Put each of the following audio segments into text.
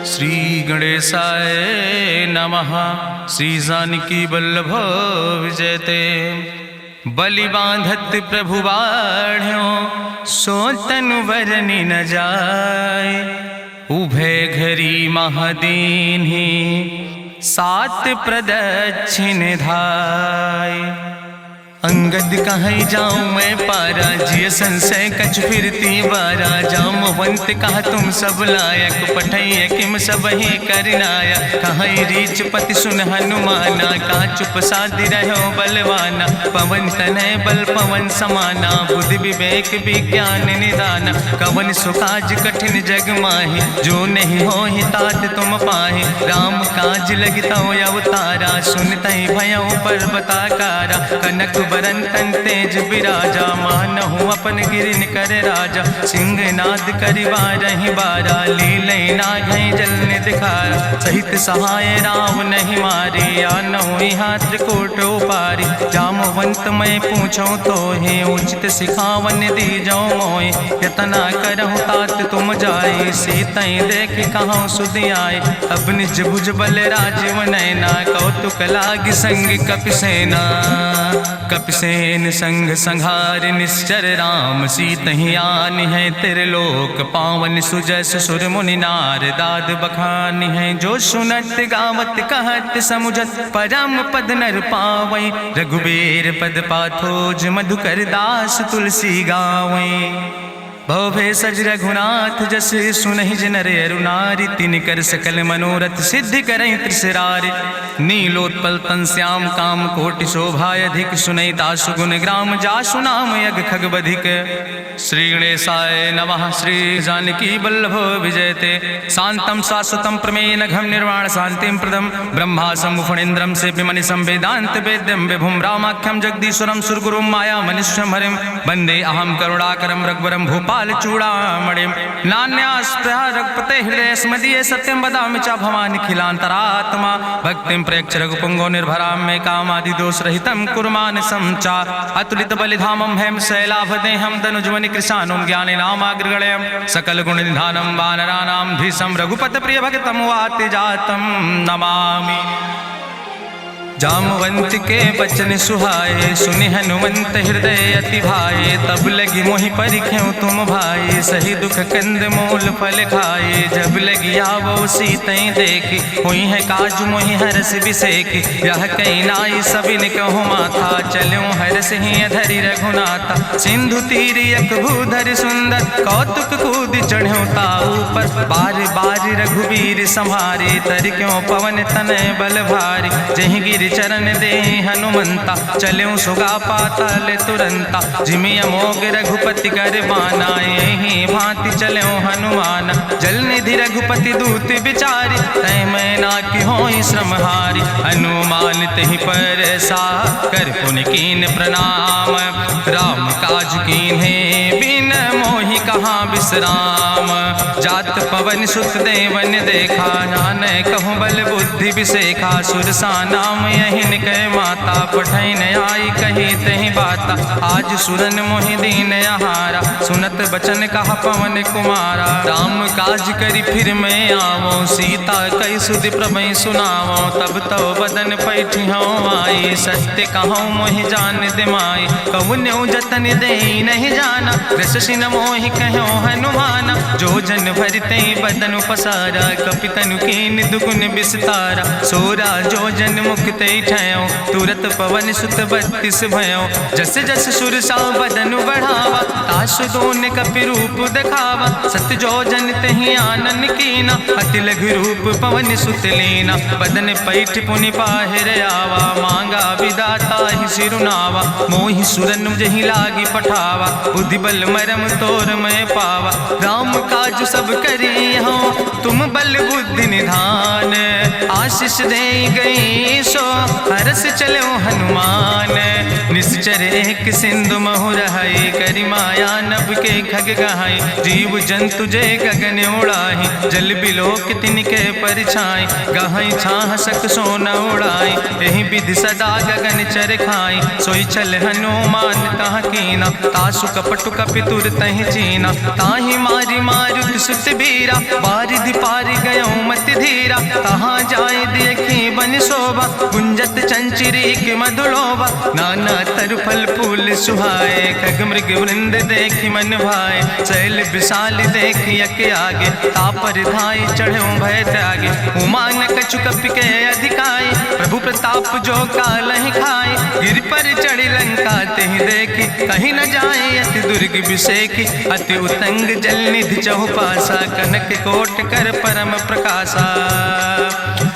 श्री गणेशाय नमः। श्री जानकी वल्लभ विजयते। बलि बांधत प्रभु बाढ़ो सो तनु बरनि न जाय। उभय घरी महादीन्हि सात प्रदक्षिण धाय। अंगद कहीं जाऊं मैं पारा जिय संशय कछ फिरती बारा। जामवंत कहा तुम सब लायक पठैय किम सब ही करनाया। कहीं रीच पति सुन हनुमाना कहा चुप साधि रहो बलवाना। पवन तनय बल पवन समाना बुद्धि विवेक विज्ञान निदाना। कवन सुकाज कठिन जग माहि जो नहीं हो ही तात तुम पाहि। राम काज लगता अवतारा सुनतहि भयो पर्वताकारा। कनक बरन तन तेज बिराजा मानहु अपन गिरिन कर राजा। सिंह नाद करिवा रही बारा लीलै नाघै जल दिखारा। सहित सहाय राम नहीं मारे आनहु यहाँ त्रिकोट उपारी। जामवंत मैं पूछो तो हे उचित सिखावन दी जाओ मोय। यतना करहु तात तुम जाए सीतई देख कहूँ सुधि आए। अब निज भुज बल राजीव नैना कौतुक लाग संग कपिसेना। कपिसेन संग संहार निश्चर राम सीतहि आनि है त्रिलोक पावन। सुजस सुर मुनि नार दाद बखानि है। जो सुनत गावत कहत समुझत परम पद नर पावै। रघुबीर पद पाथोज मधुकर दास तुलसी गावै। भवे सज रघुनाथ जस सुनहि जिनर अरुनारि। तिनकर सकल मनोरथ सिद्धि करहि त्रिसरारि। नीलोत्पल तन श्याम काम कोटि शोभाय अधिक। सुनहि तासु गुण ग्राम जासु नाम यज्ञ खग बधिक। श्री गणेशाय नमः। श्री जानकी वल्लभ विजयते। शांतम शाश्वतम प्रमेय नघम निर्वाण शांतिम प्रदम। ब्रह्मा शंभु फणीन्द्रम से विमनि संवेदांत वेद्यम विभुम रामाख्यम जगदीश्वरम सुरगुरुम माया मनुष्यम हरिम। वंदे अहम करुणाकरम रघुवरम भूपाल चूड़ामणिम। नान्यास्पृहा रघुपते हृदय स्मदीये सत्यम वदामि च भवानि खिलांतरात्मा। भक्तिम प्रयच्छ रघुपुंगो निर्भराम मे कामादि दोष रहितम कुर्मान् समचा। अतुलित बलिधामम हेम शैलाभदेहम दनुजवनि कृशानुम ज्ञाने नामाग्रगण्यम। सकल गुण निधानम वानराणाम धीशम रघुपत प्रिय भक्तम वाति जातम नमामि। जामवंत के बचन सुहाए सुनि हनुमंत हृदय अति भाए। तब लगी मोहि परिख्यों तुम भाई सही दुख कंद मूल फल खाए। जब लगी आवो सीतई देखी हुई है काज मोहि हरस बिसेखी। यह कई नाई सबिन कहु माथा चलूं हरस ही अधरि रघुनाथा। सिंधु तीर यक भूधर सुंदर कौतुक कूद चढ़्यो ताऊ पर। बार बार रघुबीर संहारे तर क्यों पवन तनय बल भारी। जहि गिर चरण दे हनुमंता चल्यों सुगा पाताल तुरंता। जिमि अमोघ रघुपति कर बाना यही भांति चल्यों हनुमान। जल निधि रघुपति दूत बिचारी तय मैं ना कि होई श्रमहारी। हनुमान तहि पर सा कर पुनि कीन प्रणाम। राम काज कीन्हे बिन मोहि कहाँ विश्राम। जात पवन सुत देवन देखा नानय कहूँ बल बुद्धि विसेखा। सुरसा नाम यहिन कह माता पठैन आई कही तहि बाता। आज सुरन मोहि दीन आहारा सुनत बचन कहा पवन कुमारा। राम काज करी फिर मैं आवो सीता कई सुधि प्रभै सुनावो। तब तो बदन पैठियों आई सत्य कहूँ मोहि जान दिमाई। कहुन्यो जतन दे नहीं जाना रससिन मोहि कहो हनुमाना। जो जन भरते बदन पसारा कपितनु कीन दुगुन विस्तारा। सोरा जो जन मुक्ते ठयो तुरत पवन सुत 32 भयो। जस जस सुरसा बदन बढ़ावा तासु दोन कपि रूप दिखावा। सत जो जन तहि आनन कीना अति लघु रूप पवन सुत लीना। बदन पैठ पुनि पाहिर आवा मांगा विदाता ही सिरुनावा। मोहि सुरन जहि लागी पठावा बुद्धि बल मरम तोर मैं पावा। राम काज सब करी हो तुम बल बुद्धि निधान। आशीष दे गई सो हरस चलो हनुमान। निश्चर एक सिंधु महु रहाई करी माया नभ के खग गहाई। जीव जंतु जे गगन उड़ाही जल बिलोक तिनके परिछाई। गहाई छाह सक सोन उड़ाई यही विधि सदा गगन चर खाई। सोई चल हनुमान तहाँ कीना तासु कपटु कपि तुर तहि चीना। ताहि मारी मारुत सुत बीरा बारिधि पारि गयो मति रघुबीरा, कहाँ जाए देखी बन शोभा, गुंजत चंचरी के मधुलोभा, नाना तरु फल फूल सुहाए, खग मृग वृंद देखी मन भाए, शैल विशाल देखी यके आगे, तापर धाय चढ़ो भय त्यागे, उमान कछु कपि के अधिकाई, प्रभु प्रताप जो कालहि खाए, गिर पर चढ़ी लंका तेहि देखी, कहीं न जाए अति दुर्ग विषेखी, अति उतंग जल निधि चहुपासा, कनक कोट कर परम प्रकाशा,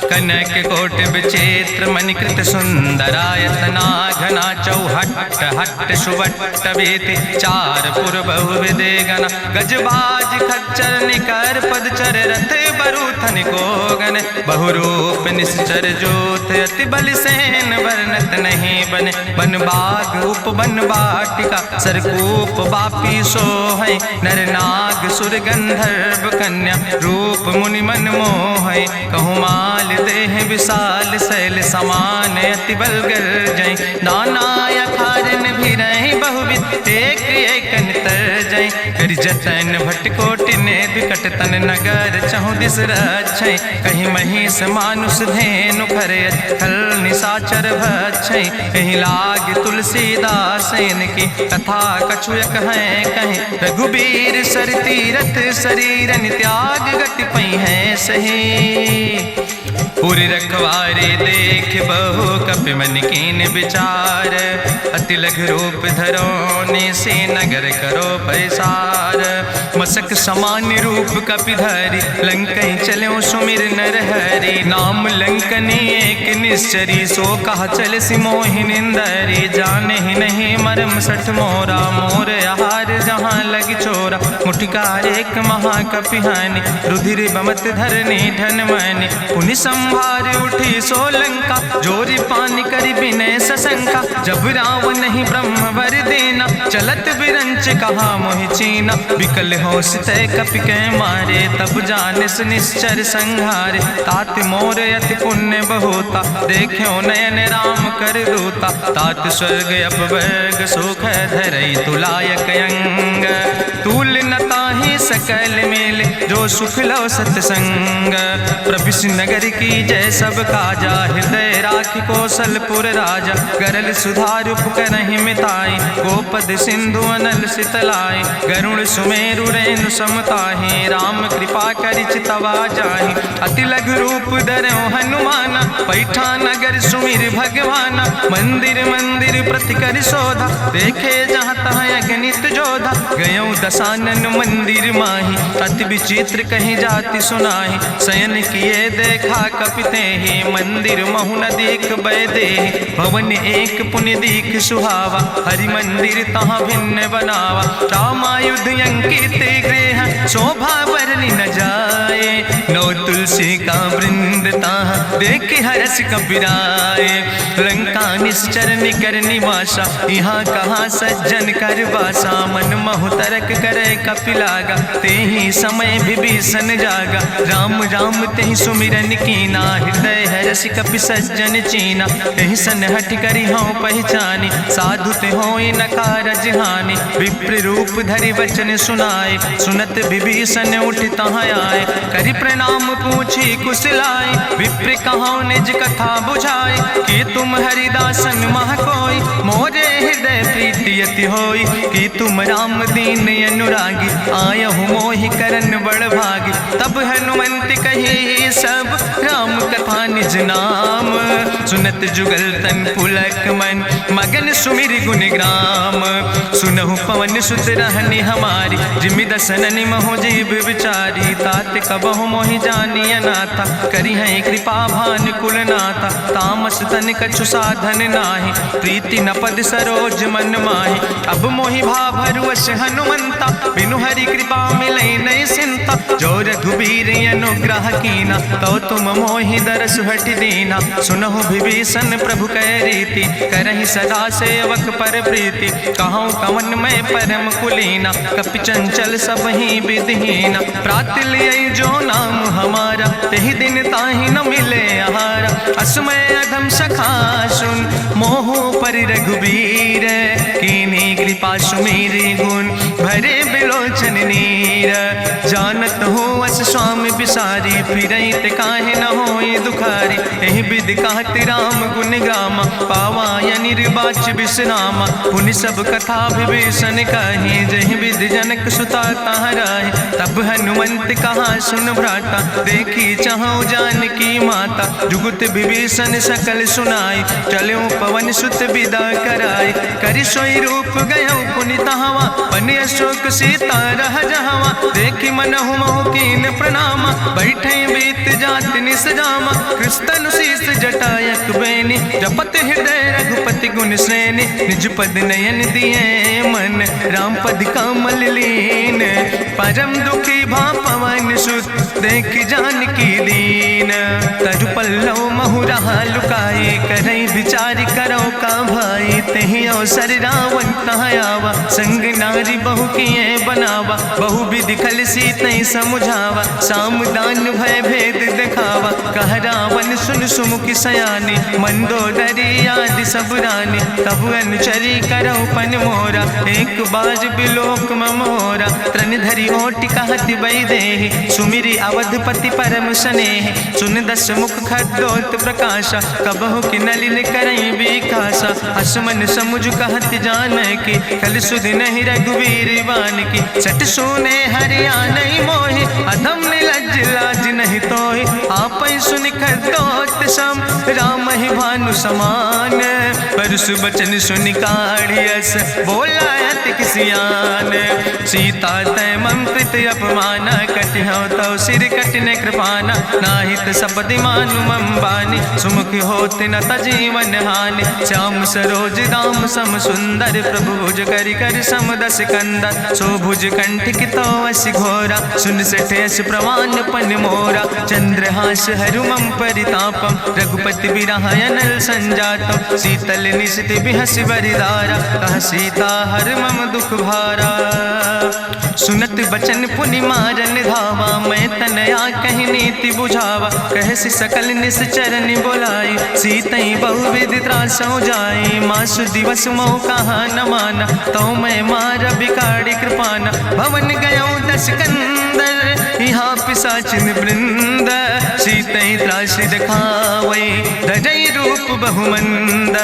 कनक कोट विचित्र मणिकृत सुंदरायतना, घना चौहट्ट हट्ट सुवट्ट वेति, चार पुर बहु विदे गण, गजबाज खच्चर निकर पदचर, रथ बरूथन को गण, बहुरूप निश्चर जोत, अति बल सेन वर्णत नहीं बने, बन बाग उप बन बाटिका, सरकूप बापी सोहै, नर नाग सुर गंधर्व कन्या, रूप मुनि मन मोहै, कहूँ माल देह विशाल शैल समान, अति बल गर्जै, नाना अखारन भी रही बहुविध, एक एक तर जय, कर जतन भटकोटि ने विकट तन नगर, चहु दिस रक्षै, कहीं महिष मानुष धेनु खरे, खल निशाचर भक्षै, कहीं लाग तुलसीदास इनकी, कथा कछुयक है कहीं, रघुबीर सर तीरथ शरीरन त्याग, गति पई है सही, पूरी रखवारे देख बहु कपि मन कीन विचार, अति लघु रूप धरोने से नगर करो पैसार, मसक समान रूप कपि धरि, लंकई चलो सुमिर नर हरि, नाम लंकनी एक निश्चरी, सो कहा चल सिमोहि निंदरी, जाने ही नहीं मरम सठ मोरा, मोर आहार जहाँ लग चोरा, मुठिकार एक महाकपि हानि, रुधिर बमत धरनी धन मनि, पुनि संभार उठी सोलंका, जोरी पानी करी विनय सशंका, जब रावण नहीं ब्रह्म वर देना, चलत बिरंच कहा मोहि चीना, विकल होश तय कपि के मारे, तब जानिस निश्चर संहारे, तात मोर अति पुण्य बहुता, देख्यो नयन राम कर दूता, तात स्वर्ग अपवर्ग सुख धरई तुलायक अंग, तूल न ताहि सकल मेल, जो सुख लो सत्संग, प्रभिस नगर की जय सब काजा, हृदय राखि कौशलपुर राजा, गरल सुधार उपकरहि मिताई, गोपद सिंधु अनल सितलाई, गरुड़ सुमेरु रेणु समताहि, राम कृपा करि चितवा जाहि, अति लघु रूप धरौ हनुमाना, पैठा नगर सुमिर भगवाना, मंदिर मंदिर प्रति कर शोधा, देखे जहाँ तहाँ अगणित जोधा, गयौ दशानन मंदिर माही, अति विचित्र कहीं जाति सुनाही, शयन किए देखा कपिते ही, मंदिर महु न देख बैदे, भवन एक पुण्य दीख सुहावा, हरि मंदिर तहाँ भिन्न बनावा, रामायुध अंकित गृह, शोभा बरली न जाए, नौ तुलसी का वृंद तहाँ देख हरस कपिराए, लंका निश्चर निकर निवासा, यहाँ कहाँ सज्जन कर बासा, मन महु तरक करे कपिलागा, ते ही समय विभीषण जागा, राम राम तेहि सुमिरन कीना, हृदय हरस कपि सज्जन चीना, तेहि सन हठ करी हूँ पहचानी, साधु ते होई न कारज हानि, विप्र रूप धरि वचन सुनाए, सुनत विभीषण उठ तहाँ आए, करि प्रणाम पूछी कुशलाए, विप्र कहाँ निज कथा बुझाए, कि तुम हरिदासन मह कोई, मोरे हृदय प्रीति अति होई, कि तुम राम दीन अनुरागी, आयहु मोहि करन बड़ भागी, तब हनुमंत कही सब राम कथा निज नाम, सुनत जुगल तन पुलक मन, मगन सुमिर गुण ग्राम, सुनहु पवन सुत रहनी हमारी, जिमि दसननि महो जीव विचारी, तात कबहु मोहि जानी अनाथा, करी है कृपा भान कुल नाथा, तामस तन कछु साधन नाही, प्रीति न पद सरोज मन माही, अब मोहि भाभरुवश हनुमंता, बिनु हरि कृपा मिलै नहीं सिंता, जो रघुबीर अनुग्रह कीना, तो तुम मोहि दरस हट दीना, सुनहु विभीषण प्रभु कै रीति, करहि सदा सेवक पर प्रीति, कहूँ कवन मैं परम कुलीना, कपि चंचल सब ही विधिहीना, प्रात लियै जो नाम हमारा, तेहि दिन ताहि न मिले आहारा, असमय अधम सखा सुन, मोहु पर रघुबीर, कीन्ही कृपा सुमेरि गुण, भरे बिलोचन नीर, जानत हो अस स्वामी बिसारी, फिरई ते काहे न होई दुखारी। एहि विधि कहत राम गुण गामा, पावा निर्बाच विश्रामा। पुनि सब कथा विभीषण कही, जहि विधि जनक सुता कहाँ रहे। तब हनुमंत कहा सुन भ्राता, देखी चाहूं जानकी माता। जुगुत विभीषण सकल सुनाई, चलो पवन सुत विदा कराई। करि सोई रूप गयो पुनि तहवा, बन अशोक सीता रह जहवा। देखी मनहु महु कीन प्रणामा, बैठे बीत जात निस जामा। कृष्ण शीस जटायक बेनी, जपत हृदय रघुपति गुण श्रेणी। निज पद नयन दिए मन, राम पद कमल लीन। परम दुखी भा पवन सुत, देख जानकी दीन। तरु पल्लव महु रहा लुकाई, करई विचार करो का भाई। तेहि अवसर रावण तहाँ आवा, संग नारी बहु किए बनावा। बहु विधि खल सीतै समुझावा, साम दान भय भेद दिखावा। कह रावण सुन सुमुखी सयानी, मंदोदरी आदि सब रानी। तब अनुचरी करो पन मोरा, एक बार बिलोक ममोरा। त्रन धरि ओटि कहत वैदेही, सुमिरी अवधपति परम स्नेह। सुन दस मुख खद्योत प्रकाशा, कबहु कि नलिन करई विकासा। असमन समुझ कहत जानकी, कल सुध नहीं रघुवीर बान की। सट सुने हरियाणई मोहि, अधम निलज्ज लाज नहीं तोहि। आपै सुनि खद्योत सम, राम ही भानु समान। परसु बचन सुनि काढ़ियस, बोला अति किसियान। सीता तै मम कृत अपमाना, कटिहौ तौ सिर कटिन कृपाना। नाहित सपदि मानु मम बानी, सुमुख होत न तजीवन हानि। श्याम सरोज दाम सम सुंदर, प्रभु भुज करि कर सम दस कंदर। सो भुज कंठ कितो अस घोरा, सुन सठेस प्रमाण पन मोरा। चंद्रहास हरु मम परितापम, रघुपति बिरहायनल संजातम। शीतल निशित बिहस बरिदारा, कह सीता हर मम दुख भारा। सुनत बचन पुनि मारन धावा, मैं तनया कहि नीति बुझावा। कहसि सकल निश्चरन बोलाई, सीतई बहुविधि त्रासौ जाई। मासु दिवस मोह कहा न माना, तो मैं मार बिकाड़ी कृपाना। भवन गयो दस कंदर, यहाँ पिशाचिन वृंद। सीतई त्रास दिखावई, धजई रूप बहुमंद।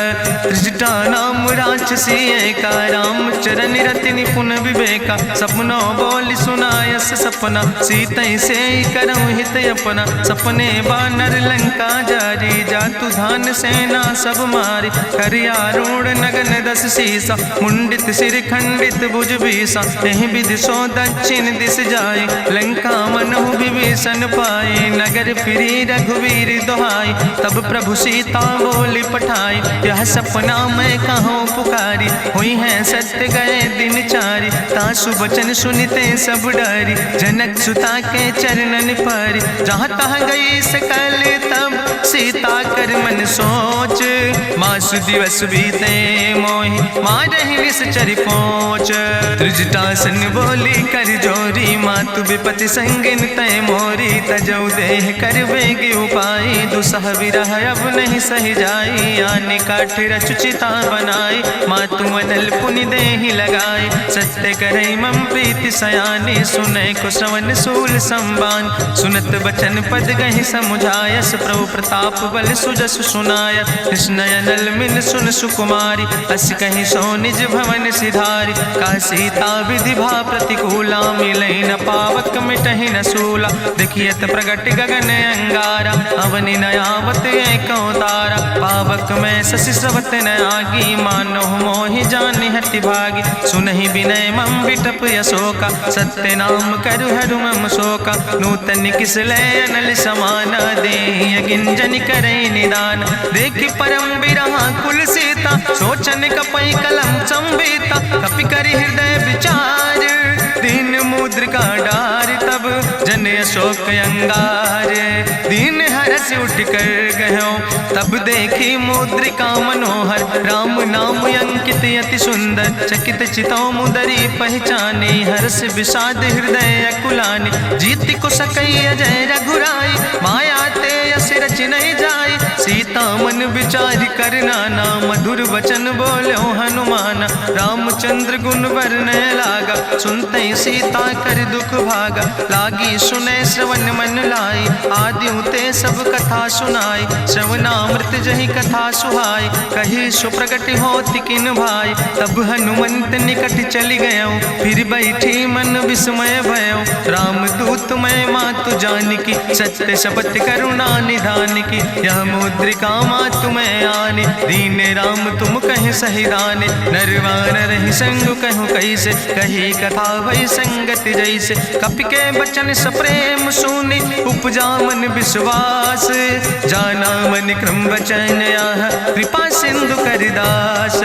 त्रिजटा नाम राक्षसी एका, राम चरण रति निपुण विवेका। सपनो बोल सुनायस सपना, सीतई से करऊँ हित अपना। सपने बानर लंका जारी, जातु धान सेना सब मारी। करियारूढ़ नगन दस सीसा, मुंडित सिर खंडित भुज बीसा। एहि विधि सो दक्षिण दिस जाय, लंका मनहु विभीषण पाए। नगर फिरी रघुवीर दोहाई, तब प्रभु सीता बोली पठाई। यह सपना मैं कहूँ पुकारी, हुई है सत्य गए दिन चारी। तासु बचन सुनते सब डरी, जनक सुता के चरणन पर। जहाँ तहाँ गई सकल तब, सीता कर मन सोच। मासु दिवस बीते मोहि, मारहि निश्चर पहुँच। त्रिजटासन बोली कर जोरी, मातु विपति संगिन तय मोरी। तजौ देह कर बेगी उपाय, दुसह विरह अब नहीं सही जाई। आने काठ रचुचिता बनाई, मातु मनल पुनि देहि लगाई। सत्य करई मम प्रीति सयानी, सुनै को श्रवण सूल संबान। सुनत बचन पद गहि समुझायस, प्रभु प्रताप बल सुजस सुनाय। कृष्णयनल मिन सुन सुकुमारी, अस कहि सो निज भवन सिधारी। का सीता विधि भा प्रतिकूला, मिलई न पावक मिटहि न सूला। देखियत प्रगट गगन अंगारा, अवनि नयावत एक तारा। पावक में शशि स्रवत न आगी, मानो मोहि जानि हटि भागी। सुनहि विनय मम विटप यशोका, सत्य नाम करु हरु मम शोका। नूतन किस लय अनल समाना, देहि गिंजन करई निदान। देखि परम बिरहा कुल सीता, सोचन कपई कलम संवेता। कपि करि हृदय विचार, दीन मुद्रिका डार। तब जन अशोक अंगार, दीन हरस उठ कर गयो। तब देखी मुद्रिका मनोहर, राम नाम अंकित अति सुंदर। चकित चितौ मुदरी पहचानी, हर्ष विषाद हृदय अकुलानी। जीत को सकई अजय रघुराई, माया ते यस रच नहीं जाई। सीता मन विचार कर नाना, मधुर वचन बोलो हनुमाना। रामचंद्र गुण वरने लागा, सुनते सीता कर दुख भागा। लागी सुने श्रवण मन लाई, आदि उते सब कथा सुनाई, श्रवणामृत जहि कथा सुहाई, कही सो प्रगट होति किन भाई, तब हनुमंत निकट चली गयो, फिर बैठी मन विस्मय भयो, राम दूत मैं मातु जानकी, सत्य शपथ करुणा निधान की, यह मुद्रिका मातु मैं आने, दीन राम तुम कहे सही दाने, नरवान रही संग कहूँ कैसे, कही कथा भई संगति जैसे, कपि के बचन सप्रेम सुनी, उपजा मन विश्वास, जाना मन क्रम वचन आह, कृपा सिंधु करिदास,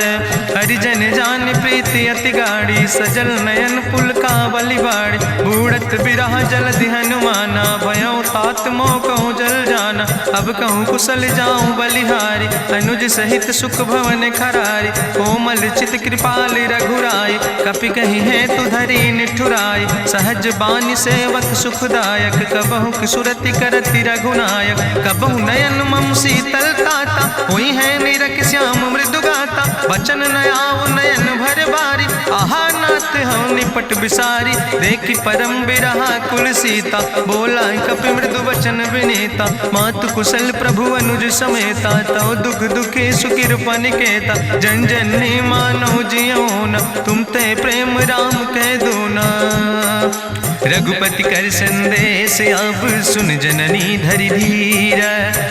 हरिजन जान प्रीति अति गाड़ी, सजल नयन पुलकावली बाड़ी, बूढ़त बिरह जलधि हनुमाना, भयो तात मोह कहूँ जल जाना, अब कहूँ कुशल जाऊँ बलिहारी, अनुज सहित सुख भवन खरारी, कोमल चित कृपाल रघुराई, कपि कही है तु धरी निठुराई, सहज बानी सेवक सुखदायक, कबहु किशुरति करति रघुनायक, कबहु नयन मम शीतल ताता, हुई है निरख श्याम मृदु गाता, बचन न आव नयन भर बारी, आहा नाथ हम निपट बिसारी, देखी परम बिरहा कुल सीता, बोला कपि मृदु वचन विनीता, मातु कुशल प्रभु अनुज समेता, तव दुख दुखी सुकृपा निकेता, जन जननी मानो जियो न, तुम ते प्रेम राम कह दो ना, रघुपति कर संदेश अब सुन जननी धरि धीर,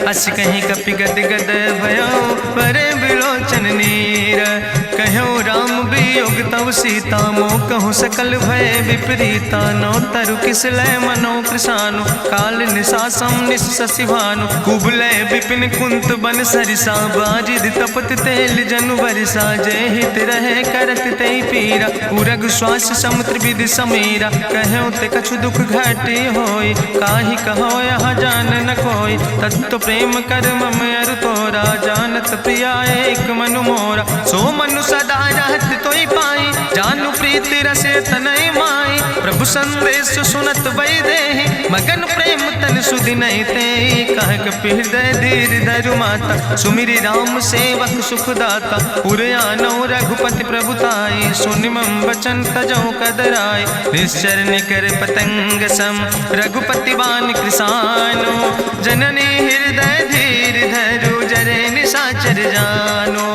अस कहीं कपि गद गद भयो परे बिलोचन नीर, कहो राम वियोग तव सीता, मोह कहूँ सकल भय विपरीता, नौ तरु किस लय मनो कृशानु, काल निशासम निशि भानु, कुबलय विपिन कुंत बन सरिसा, बाजिद तपत तेल जनु बरिसा, जय हित रहे करत ते पीरा, उरग श्वास समुद्र विधि समीरा, कहो ते कछु दुख घटी होई, काहि कहो यहाँ जान न कोई, तत्व प्रेम कर मम अरु तोरा, जानत प्रिया एक मनु मोरा, सो मनु सदा रहत तोई पाई, जानु प्रीति रसे तनय माई, प्रभु संदेश सुनत वै देहि, मगन प्रेम तन सुधि नहीं ते, कह कपि हृदय धीर धरु माता, सुमिरि राम सेवक सुखदाता, उर आनो रघुपति प्रभुताई, सुनि मम वचन तजौ कदराई, निश्चर निकर पतंग सम, रघुपति बान कृसानो, जननी हृदय धीर धरु जरे निशाचर जानो,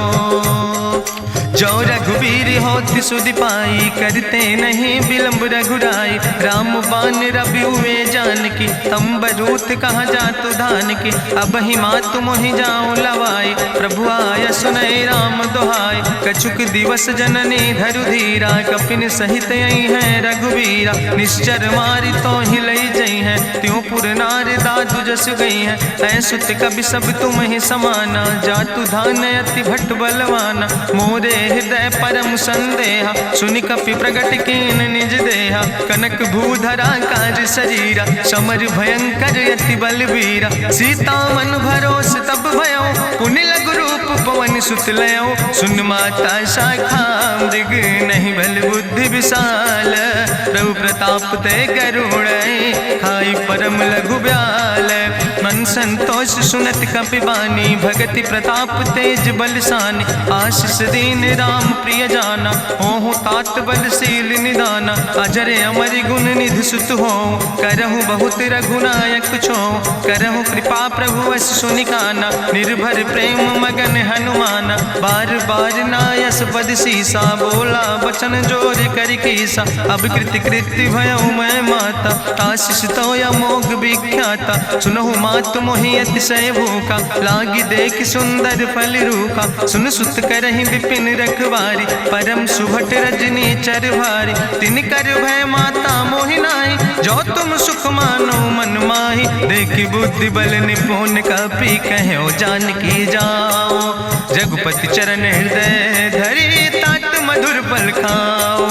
जो रघुवीर होति सुधि पाई, करते नहीं विलंब रघुराई, राम बान रवि हुए जानकी, तंबरूथ कहाँ जातु धान की, अब ही मातु मोहि जाऊँ लवाई, प्रभु आय सुनय राम दुहाई, कछुक दिवस जननी धरु धीरा, कपिन सहित यही है रघुवीरा, निश्चर मारी तो ही लई जई है, त्यों पुर नार दादु जस गई है, ऐसुत कभी सब तुम ही समाना, जातु धान अति भट्ट बलवाना, मोरे हृदय परम संदेहा, सुनि कपि प्रगट कीन निज देहा, कनक भूधरा काज शरीरा, समर भयंकर यति बलवीरा, सीता मन भरोस तब भयो, पुनि लघु रूप पवन सुत लयो, सुन माता शाखा मृग नहीं बल बुद्धि विशाल, प्रभु प्रताप ते गरुड़ खाई परम लघु ब्याल, मन संतोष सुनत कपि बानी, भगति प्रताप तेज बलसानी, आशीष दीन राम प्रिय जाना, ओहु तात बलशील निदाना, अजर अमर गुण निधि सुत हो, करहु बहुत रघुनायक छो, करहु कृपा प्रभु अस सुनिकाना, निर्भर प्रेम मगन हनुमाना, बार बार नायस पद सीसा, बोला बचन जोर कर कीसा, अब कृति कृति भयो मैं माता, आशीष तो अमोघ विख्याता, सुनहु मातु मोहि अतिशय भूखा, लागी देख सुंदर फल रूखा, सुन सुत करहि विपिन रखवारी, परम सुभट रजनी चर भारी, तिन कर भय माता मोहि नाहि, जो तुम सुख मानो मन माहि, देखि बुद्धि बल निपुण कपि कहो जानकी जाओ, रघुपति चरण हृदय धरि तात मधुर फल खाओ,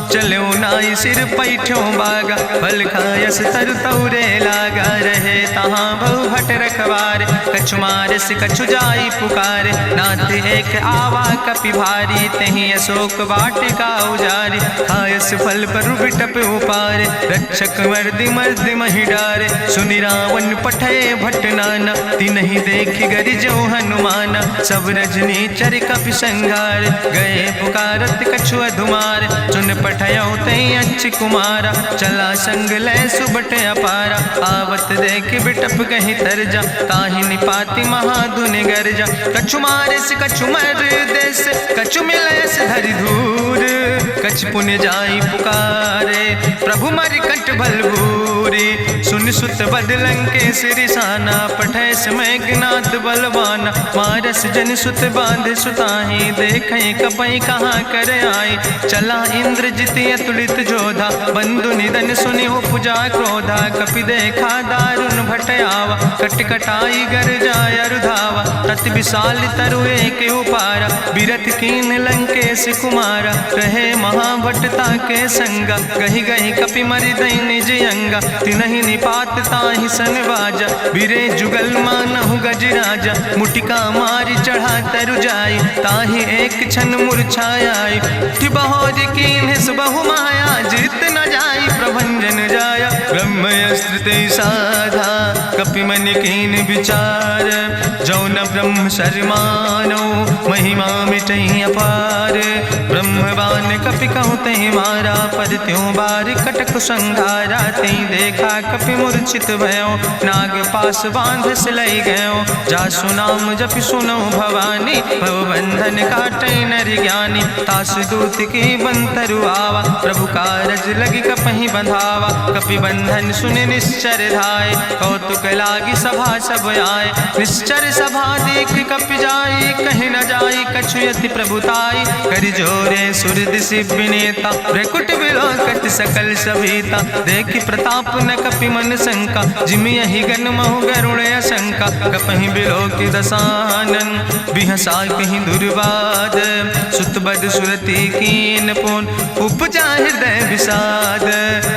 चलो नाई सिर पैठो बागा, फल खायस तरु तौरे लागा, रहे तहाँ बहु भट रखवारे। कछु मारस कछु जाई पुकारे, नाथ एक आवा कपि भारी। तहीं अशोक वाटिका उजारी, खायस फल पर बिटप उपारे। रक्षक मर्दि मर्दि महि डारे, सुनि रावण पठय भट नाना। तिन्हि देखि गरिजौ हनुमाना, सब रजनी चर कपि संघार। गए पुकारत कछु अधुमार, सुन पठयौ तई अच्छ कुमारा। चला संग लै सुबट अपारा, आवत देख बिटप कहीं तरजा। ताहि निपाति महाधुनि गर्जा, कछु मारिस कछु मर देस। कछु मिलयस धरि धूर, कछ पुण्य जाई पुकारे। प्रभु मरि कंठ बल भूरी, सुन सुत बद लंकेश रिसाना। पठय समय ज्ञात बलवाना, मारस जन सुत बांध सुताहि। देखें कपई कहाँ कर आए, चला इंद्रजित अतुलित जोधा। बंधु निधन सुनि उपजा क्रोधा, कपि देखा दारुण भट आवा। कट कटाई गर जाय रुधावा, तत विशाल तरु एक उपारा। बिरथ कीन लंकेश कुमारा, रहे महाभटता के संगा। गहि गहि कपि मरि दई निज अंगा, तिन्हि निपात ताहि सन बाजा। बिरे जुगल मानहु गजराजा, मुटिका मारि चढ़ा तरु जाई। ताहि एक क्षण मूर्छाई, उठि बहोर कीन्हिस बहु माया। जीत न जाई प्रभंजन जाया, ब्रह्मस्त्र ते साधा। कपि मन कीन विचार, जो न ब्रह्म शर्मानो। महिमा मिटई अपार, ब्रह्मवान कपि कहु तहि मारा। पर त्यों बार कटक संघारा, तई देखा कपि मूर्छित भयो। नाग पास बांध सिलई गयो, जासु नाम जपि सुनो भवानी। भव बंधन काटई नर ज्ञानी, तासु दूत की बंतरु आवा। प्रभु कारज लगी कपहि बंधावा, कपि बंधन सुनि निश्चर धाय। कौतुक लागी सभा सब आए, निश्चर सभा देख कपि जाई। कहीं न जाई कछु यति प्रभुताई, कर जोरे सुर दिसि विनेता। भ्रकुट विलोकत सकल सभीता, देखि प्रताप न कपि मन शंका। जिमि यहि गन महु गरुण शंका, कपहि बिलोकि दसानन। बिहसा कहीं दुर्वाद, सुत बद सुरति कीन पुन। उपजा हृदय विषाद,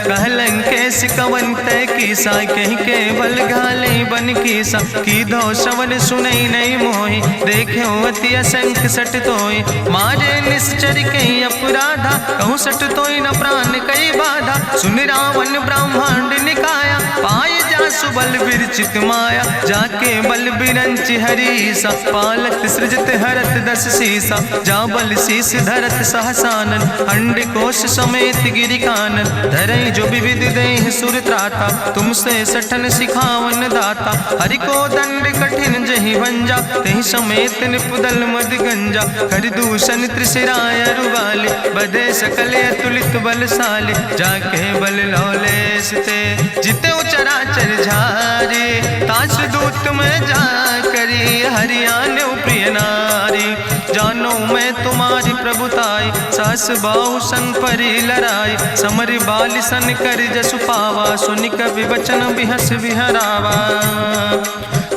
कह लंकेश कवन तय कीसा। कहीं केवल घाले बन कीसा, की दो श्रवण सुनई नहीं मोहि। देख्यो अति असंख सट तोय, मारे निश्चर कहीं अपराधा। कहूँ सट तोय न प्राण कई बाधा, सुन रावण ब्रह्मांड निकाया। पाय जासु बल विरचित माया, जाके बल बिरंचि हरीसा। पालत सृजत हरत दस सीसा, जा बल शीस धरत सहसानन। अंड कोश समेत गिरि कानन, धरई जो विविध देह सुर त्राता। तुमसे सठन सिखावन दाता, हरि को दंड कठिन जहि भंजा। तहि समेत निपुदल मद गंजा, कर दूषण त्रिशिराय रुवाले। बधे सकल अतुलित बलशाले, जाके बल लौलेस ते। जिते चराचर झारे, तास दूत में जा करी। हरियाणा प्रिय नारी, जानो मैं तुम्हारी प्रभुताई। सास बाहु सन परी लड़ाई, समर बाल सन कर जसु पावा। सुनि कवि वचन बिहस विहरावा,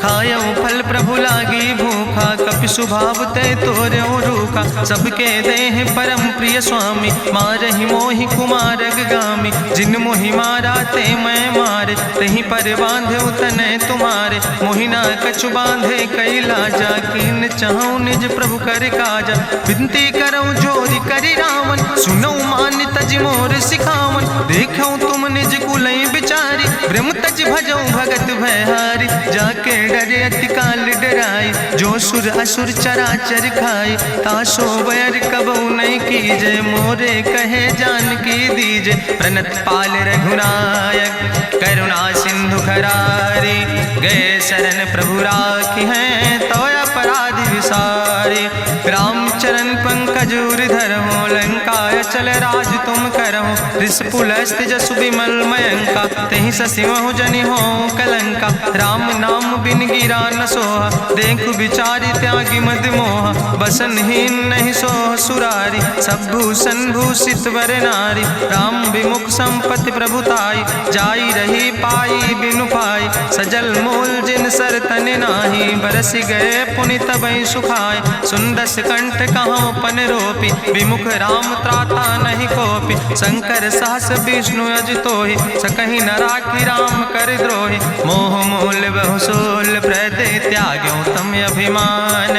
खायो फल प्रभु लागी भूखा। कपि स्वभाव ते तोर्यो रूखा, सबके देह परम प्रिय स्वामी। मारहि मोहि कुमार गामी, जिन मोहि मारा ते मैं मारे। तहीं पर बांधे तने तुम्हारे, मोहिना कछु बांधे कई लाजा। कीन चाहूं निज प्रभु कर काजा, विनती करऊं जोरी करी रावण। सुनऊ मान तज मोर सिखावन, देखऊं तुम निज कुलई बिचारी। ब्रह्म तज भजऊं भगत भयहारी, जाके डरे अति काल डराई। जो सुर असुर चराचर खाई, तासो बैर कबऊ नहीं कीजे। मोरे कहे जान की दीजे, प्रणत पाल रघुनायक करुणा सिंधु खरारी। गए शरण प्रभु राखी हैं, तो अपराध विसारी। रामचरण पंकज उर धरहु, लंकाय चल राज तुम करहु। रिसपुलस्त जसु विमल मयंका, तेहि ससिमहु जनि हो कलंका। राम नाम बिन गिरा न सोहा, देखु बिचारी त्यागी मद मोहा। बसनहीन नहीं सोह सुरारी, सब भूषण भूषित वर नारी। राम विमुख संपत्ति प्रभुताई, जाई रही पाई बिनु पाई। सजल मूल जिन सर तन नाही, बरस गए पुनि तबहि सुखाय। सुंदस कंठ कहाँ पन रोपी, विमुख राम त्राता नहीं कोपी। शंकर सहस विष्णु अजितोहि, सकहि न राखी राम कर द्रोहि। मोह मूल बहु सोल प्रदे, त्याग्यो तम अभिमान।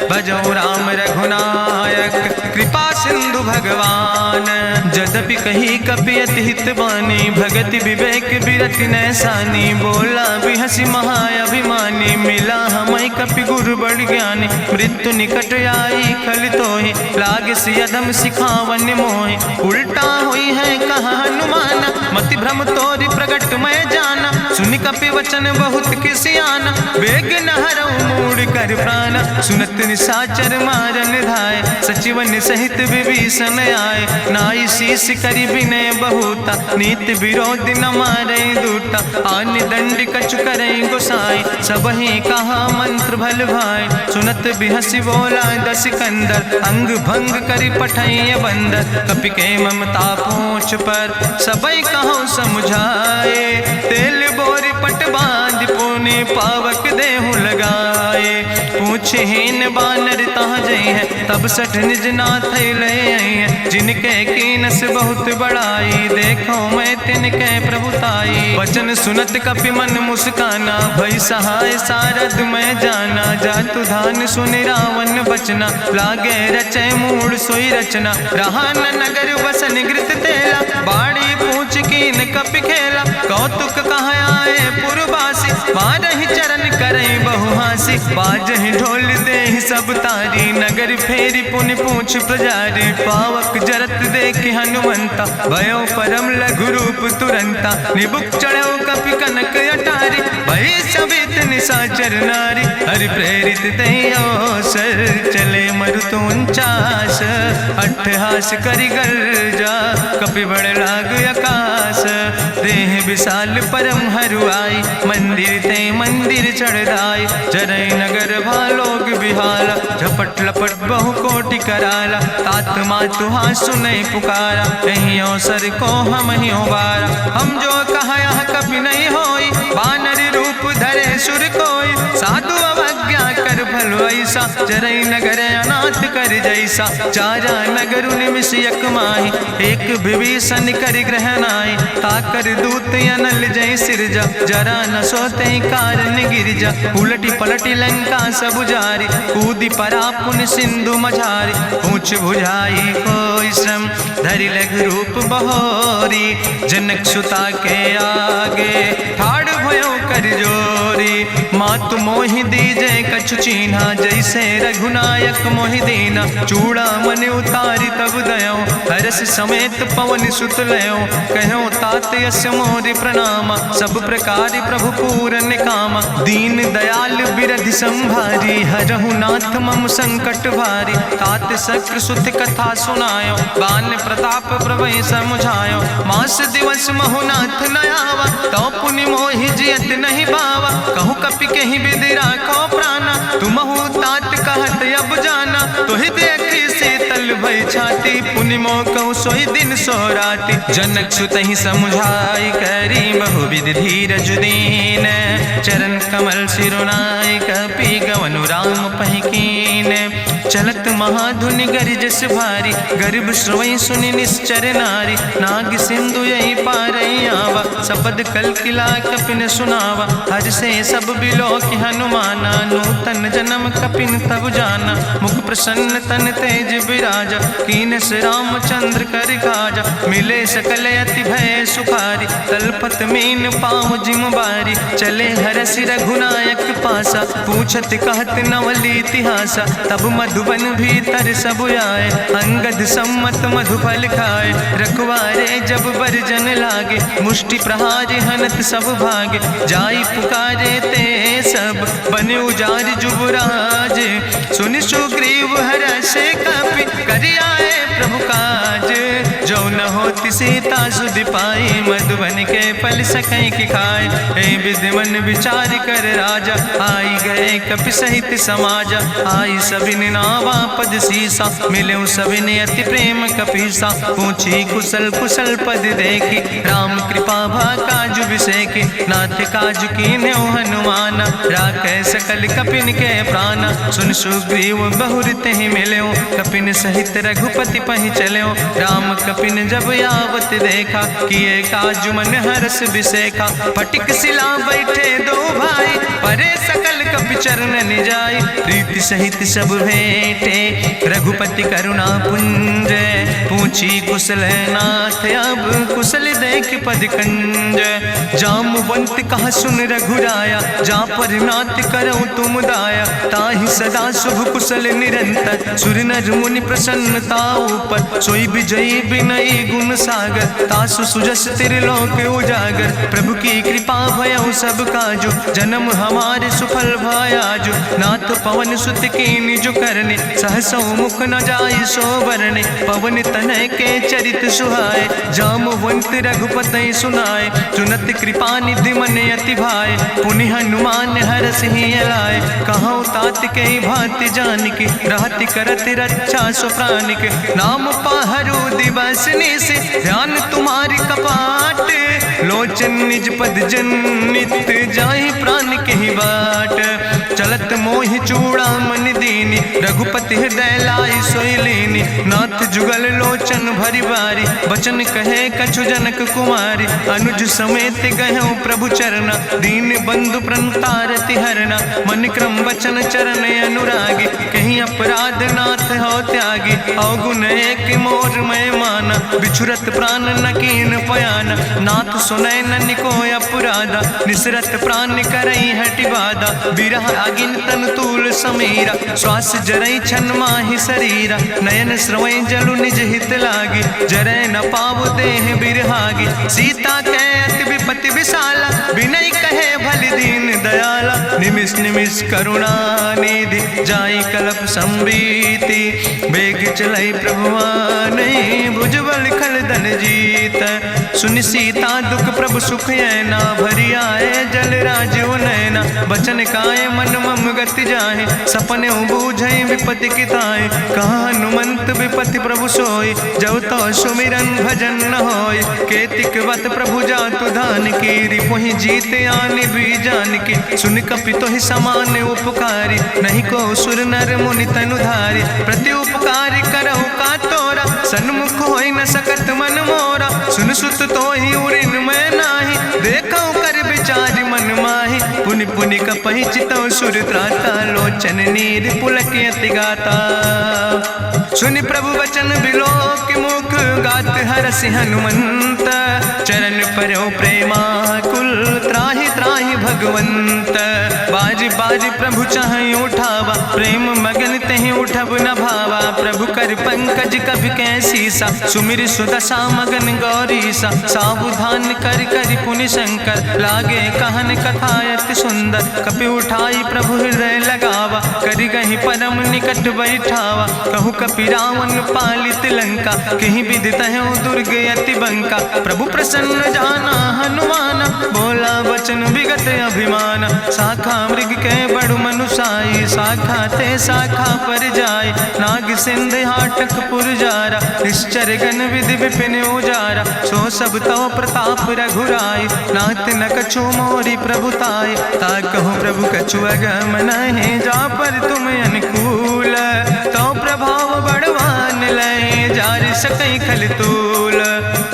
भजो राम रघुनायक, कृपा सिंधु भगवान। यद्यपि कही कपि अति हित बानी, भगति विवेक बिरति नैसानी। बोला बिहसि महाअभिमानी, मिला हमई कपि गुरु बड़ ज्ञानी। मृत्यु निकट आई खल तोहि, लागे सियदम सिखावन मोहि। उल्टा हुई है कहा हनुमाना, मति भ्रम तोरि प्रगट मैं जाना। सुनि कपि वचन बहुत किसियाना, बेग न हरऊ मूढ़ कर प्राण। सुनत निशाचर मारन धाय, सचिवन सहित विभीषण आए। नाई शीस करि विनय बहुता, नीति विरोध न मारे दूता। आन दंड कछु करे गोसाई, सबहि कहा मंत्र भल भाई। सुनत बिहसि बोला दस कंदर, अंग भंग करि पठैय बंदर। कपि के ममता पूछ पर, सबई कहो समुझाए। तेल बोरी पट बांध पुनि, पावक देहु लगाए। पूछहीन बानर तहाँ जई है, तब सठ निज नाथ ले आई है। जिनके कीनस बहुत बड़ाई, देखो मैं तिनके प्रभुताई। वचन सुनत कपि मन मुस्काना, भई सहाय सारद मैं जाना। जातु धान सुनि रावण बचना, लागे रचे मूढ़ सोई रचना। रहा न नगर बसन घृत तेला, बाड़ी पूछ कीन कपि खेला। कौतुक कहाँ आए पुरवासी, मारहि चरण करई बहु हासी। बाजहि ढोल देहि सब तारी, नगर फेरी पुनि पूछ प्रजारी। पावक जरत देखि हनुमंता, भयो परम लघु रूप तुरंता। निबुक चढ़ो कपि कनक अटारी, भई सबित निशाचर नारी। हरि प्रेरित दई अवसर, चले मरुत 49। अट्ठहास करि गर्जा, कपि बड़ लाग आकाश। देह विशाल परम हरुआई, मंदिर ते मंदिर चढ़ाई। जरई नगर भालोग बिहाला, झपट लपट बहु कोटि कराला। तात मातु हाँ सुनै पुकारा, यही अवसर को हम ही उबारा। हम जो कहा यहाँ कभी नहीं होई, बानर रूप धरे सुर कोई। साधु अवज्ञा कर भल ऐसा, जरई नगर अनाथ कर जैसा। चारा नगर निमिष यक माही, एक विभीषण कर ग्रह नाई। ताकर दूत अनल जय सिरजा, जरा न सोते कारण गिरजा। उलटी पलटी लंका सब जारी, कूदी परा पुन सिंधु मझारी। पूछ बुझाई कोई श्रम, धरि लघु रूप बहोरी। जनक सुता के आगे, ठाड़ भयो कर जोरी। मातु मोहि दीजे कछु चीन्हा, जैसे रघुनायक मोहि दीना। चूड़ा मन उतारी तब दयो, हरस समेत पवन सुत लयो। कहो तात यस मोरि प्रणामा, सब प्रकार प्रभु पूरन कामा। दीन दयाल बिरधि संभारी, हरहु नाथ मम संकट भारी। तात शक्र सुत कथा सुनायो, बान प्रताप प्रभु समुझायो। मास दिवस महु नाथ न आवा, तो पुनि मोहि जियत नहीं बावा। कहु कपि कहीं विधि राखो प्राणा, तुमहु तात कहत अब जाना। तुहि देखी शीतल भई छाती, पुनि मोह कहु सोई दिन सो राति। जनक सुतहि समुझाई, करी बहु विधि धीरज दीन। चरण कमल सिरुनाई, कपि गवनु राम पहि कीन। चलत महाधुनि गरिजस भारी, गर्भ श्रवई सुनि निश्चर नारी। नाग सिंधु यही पारई आवा, सबद कल किला कपिन सुनावा। हर से सब बिलो कि हनुमाना, नूतन जन्म कपिन तब जाना। मुख प्रसन्न तन तेज विराजा, कीनस रामचंद्र कर काजा। मिले सकल अति भय सुखारी, तलपत मीन पाँव जिम बारी। चले हरसि रघुनायक पासा, पूछत कहत नवल इतिहासा। तब मधुबन भीतर सब आए, अंगद सम्मत मधुफल खाए। रखवारे जब बरजन लागे, मुष्टि प्रहारे हनत सब भागे। जाई पुकारे ते सब, बने उजार जुबराज। सुनि सुग्रीव हर्षे कपि, करि आए प्रभु काज। जो न होति सीता सुध पाई, मधुबन के फल सकई की खाए। हे विधि मन विचार कर राजा, आई गए कपि सहित समाजा। आई सबिन नावा पद सीसा, मिले सबिन अति प्रेम कपीसा। पूछी कुशल कुशल पद देखी, राम कृपा भा काजु विसेखी। नाथ काजु कीन्हे हनुमान, राखे सकल कपिन के प्राण। सुन सुग्रीव बहुर तेहि मिल्यो, कपिन सहित रघुपति पहि चल्यो। राम कपिन जब आवत देखा, किए काजु मन हरस विसेखा। फटिक सिला बैठे दो भाई, परे सकल कपि चरण जाय। प्रीति सहित सब भेंटे, रघुपति करुणा पुंज। पूछी कुशल नाथ, अब कुशल देख पद कंज। जामवंत कहा सुन रघुराया, जा पर नाथ करऊं तुम दाया। ताहि सदा शुभ कुशल निरंतर, सुर नर मुनि प्रसन्नता ऊपर। सोई विजयी विनयी गुण सागर, तासु सुजस त्रिलोक उजागर। प्रभु की कृपा भयउ सब काजु, जन्म हमारे सुफल भयाजु। नाथ पवन सुत कीन्हि जो करने, सहसौ मुख न जाय सो बरने। पवन तनय के चरित सुहाए, जामवंत रघुपति सुनाए। चुनत कृपा निधि मन अति भाए, पुनि हनुमान हरषि लाए। कहौं तात के भांति जानकी, रहति करत रक्षा सो प्राणिक। नाम पाहरु दिवस निश, ध्यान तुम्हारी कपाट। लोचन निज पद जनित, जाहि प्राण के ही बाट। चलत मोहि चूड़ामणि दीनी, रघुपति हृदय लाई सोई लीनी। नाथ जुगल लोचन भरि बारी, बचन कहे कछु जनक कुमारी। अनुज समेत गहऊँ प्रभु चरना, दीन बंधु प्रणतारति हरना। मन क्रम वचन चरण अनुरागी, कहीं अपराध नाथ हो त्यागी। अवगुण एक मोर मैं माना, बिछुरत प्राण न कीन पयाना। नाथ सुनय ननि को अपराधा, निसरत प्राण करई हटि बाधा। बिरह अगिन तन तूल समीरा, श्वास जरई छन माहि शरीरा। नयन श्रवई जलु निज हित लागी, जरय न पाव देह बिरहागी। सीता के अति विपति विशाला, विनय कहे भलि दीन दयाला। निमिष निमिष करुणा निधि, जाई कलप संबीति। बेग चलई प्रभुआनहि, भुजबल खल धन जीत। सुनि सीता दुख प्रभु सुख ऐना, भरि आए जल राजो नैना। बचन काए मन मम गति जाहे, सपने बूझई विपति किताए। कहा हनुमंत विपति प्रभु सोई, जब तो सुमिरन भजन न होय। केतिक वत प्रभु जातु धान की, रिपुहि जीत आनि भी जान की। सुन कपि तोहि समान उपकारी, नहीं को सुर नर मुनि तनु धारी। प्रति उपकारी करहु का तोरा, सन्मुख होई न सकत मन मोरा। सुन सुत तोहि उरिन मैं नाही, देखौ कर विचार मन माही। पुनि पुनि कपहि चितौ सुर त्राता, लोचन नीर पुलक अति गाता। सुनि प्रभु वचन बिलोक मुख, गात हरषि हनुमंत। चरण परौ प्रेमाकुल, त्राहि त्राहि भगवंत। बाज बाज प्रभु चाहि उठावा, प्रेम मगन तेहि उठब न भावा। प्रभु कर पंकज कभि कैसीसा, सुमिर सुदशा मगन गौरीसा। सावधान कर कर पुनि शंकर, लागे कहन कथा अति सुंदर। कपि उठाई प्रभु हृदय लगावा, करि गहि परम निकट बैठावा। कहु कपि रावण पालित लंका, कहि विधि तहु दुर्ग अति बंका। प्रभु प्रसन्न जाना हनुमाना, बोला वचन विगत अभिमान। शाखा मृग के बड़ु मनुसाई, शाखा ते शाखा पर जाय। नाग सिंध हाटक पुरजारा, निश्चर गण विधि विपिन उजारा। सो सब तव प्रताप रघुराई, नाथ न कछु मोरी प्रभुताई। ताकहु प्रभु कछु अगम नहीं, जा पर तुम अनुकूल। तो प्रभाव बड़वान लय, जार सकई खल तूल।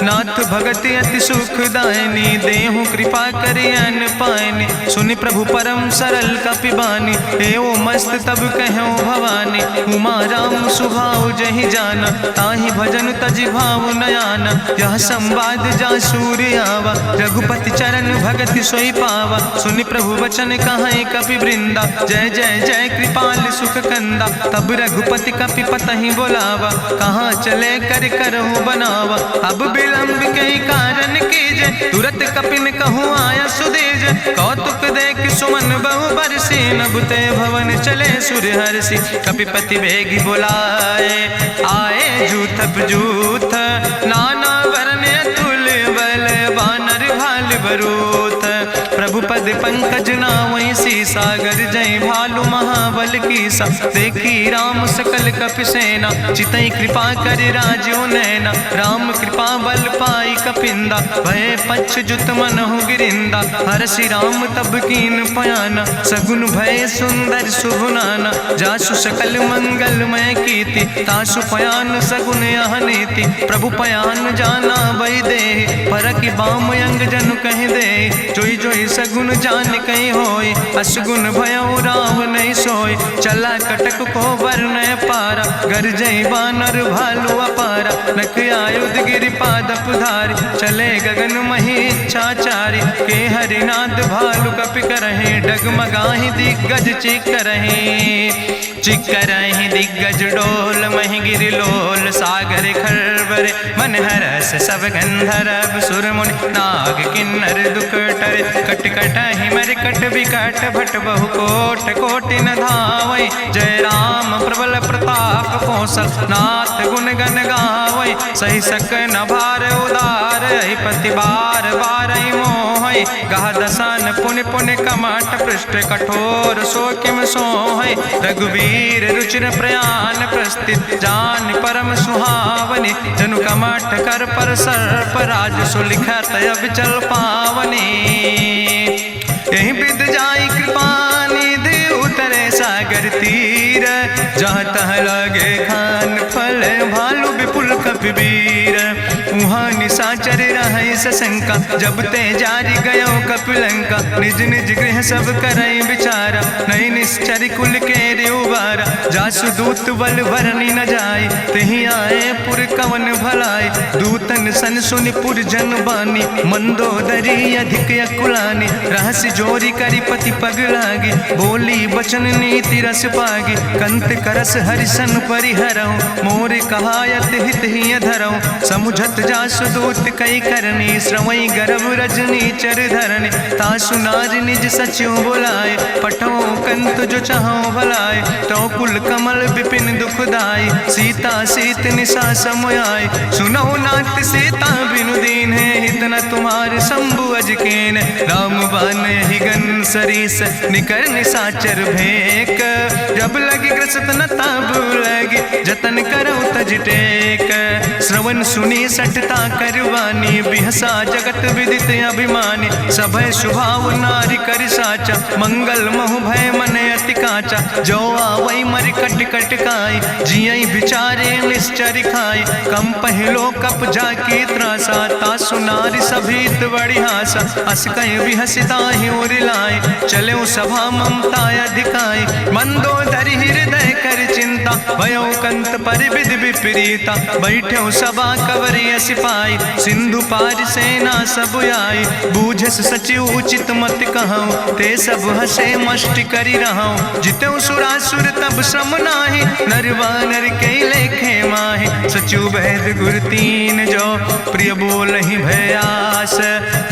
नाथ भगति अति सुखदायनी, देहु कृपा करि अन पायनि। सुनि प्रभु परम सरल कपिबानी, एवं मस्त तब कहूँ भवानी। उमा राम सुभाव जहि जाना, ताहि भजन तजि भाव नयाना। यह संवाद जा सूर्य आवा, रघुपति चरण भगति सोई पावा। सुनि प्रभु वचन कहाई कपि वृंदा, जय जय जय कृपाल सुख कंदा। तब रघुपति कपि पतहि बोलावा, कहाँ चले कर करहु बनावा। अब विलंब कई कारण कीजे, तुरत कपिन कहूँ आया सुदेज। कौतुक देख सुमन बहु बरसी, नभते भवन चले सूर्य हर्षि। कपिपति बेगी बुलाए, आए जूथ जूथ नाना वरने बरूथ। प्रभु पद पंकज नावै सीसा, गर्जै भालु महाबल कीसा। देखी राम सकल कपि सेना, चितई कृपा कर राजो नैना। राम कृपा बल पाई कपिंदा, भय पच्छ जुत मनहु गिरिंदा। हरषि राम तब कीन पयाना, सगुन भय सुंदर शुभ नाना। जासु सकल मंगलमय कीर्ति, तासु पयान सगुन यह नीति। प्रभु पयान जाना भई दे, परखि बाम अंग जनु कहि दे। जोई जोई सगुन जान कहीं होय, असगुन भयो राम नहीं सोय। चला कटक को वर्ण पारा, गर्जई बानर भालू अपारा। नख आयुध गिरि पादप धारी, चले गगन मही इच्छाचारी। के हरिनाद भालु कपि करहि, डगमगाहि दिग्गज चिकरहि। चिकरहि दिग्गज डोल, महि गिरि लोल सागर खरबरे। मन हरस सब गंधर्व सुर मुनि, नाग किन्नर दुख टरे। कट कटहि मरकट विकट, भट बहु कोट कोटि न धावै। जय राम प्रबल प्रताप कौशल, नाथ गुण गण गावै। सही सक न भार उदार, पति बार बार मोहै। गह दसन पुनि पुनि कमठ, पृष्ठ कठोर सो किम सोहै। रघुवीर रुचिर प्रयाण प्रस्थित, जान परम सुहावनी। जनु कमठ कर पर सर्प, राज सुलिखत अविचल पावनी। यही विद जाई कृपा निधि, उतरे सागर तीर। जहाँ तह लगे खान फल, भालू विपुल कपिवीर। उहाँ निशाचर रहै सशंका, जब ते जारी गयो कपिलंका। निज निज गृह सब करई विचारा, नहीं निश्चर कुल के उबारा। जासु दूत बल भरनी न जाय, तेहि आए पुर कवन भलाई। दूतन सन सुनि पुर जन बानी, मंदोदरी अधिक अकुलानी। रहस्य जोरी करि पति पग लागी, बोली बचन नीति रस पागी। कंत करस हरिसन परिहरऊँ, मोर कहायत हित ही धरऊँ। समुझत जासु दूत कई करनी, श्रवई गर्भ रजनी चर धरनी। तासु नार निज सचिव बुलाए, पठो कंत जो चाहो भलाए। तो कुल कमल विपिन दुखदाई, सीता सीत निशा समयाय। सुनो नाथ सीता बिनु दीन है, हित न तुम्हार शंभु अजकेन। राम बान ही गन सरीस, निकर निशाचर भेक। जब लगी ग्रसत न तब लगी, जतन करो तज टेक। श्रवण सुनी सटता करवानी, बिहसा जगत विदित अभिमानी। सभय स्वभाव नारी कर साचा, मंगल महु भय मन अति काचा। जो आवै मर कट कट काई, जियई बिचारे निश्चर खाई। कम पहलो कप जाकी त्रासा, तासु नारी सभीत बड़ी हासा। अस कहीं बिहसिता ही उरिलाए, चले सभा ममता अधिकाई। मंदोदरी हृदय कर चिंता, भयो कंत पर विधि विपरीता। बैठो सभा कवरिय सिपाही, सिंधु पार सेना सब आई। बूझस सचिव उचित मत कहूँ, ते सब हसे मष्ट करी रहूँ। जितऊ सुरासुर तब श्रम नाही, नर वानर के लेखे माहि। सचिव वैद गुर तीन जो, प्रिय बोलहि भयास।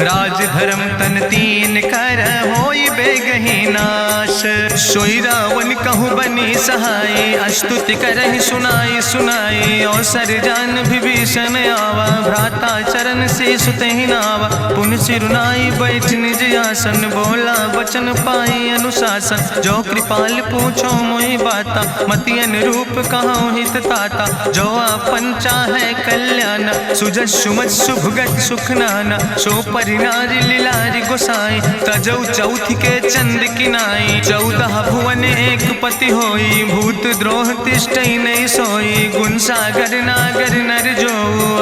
राज धर्म तन तीन कर, होई बेगहि नाश। सोई रावण कहूँ बनी सहाय, अस्तुति करहि सुनाई सुनाई। अवसर जान विभीषण आवा, भ्राता चरण से सुतहि नावा। पुन सिरुनाई बैठ निज आसन, बोला वचन पाई अनुशासन। जो कृपाल पूछो मोहि बाता, मति अनुरूप कहूँ हित ताता। जो आपन चाहे कल्याण, सुजस सुमत शुभगत सुख नाना। सो परिनारी लीलारी गोसाई, तजौ चौथ के चंद किनाई। 14 भुवन एक पति होई, भूत द्रोह तिष्ठई नहीं सोई। गुण सागर नागर नर जो,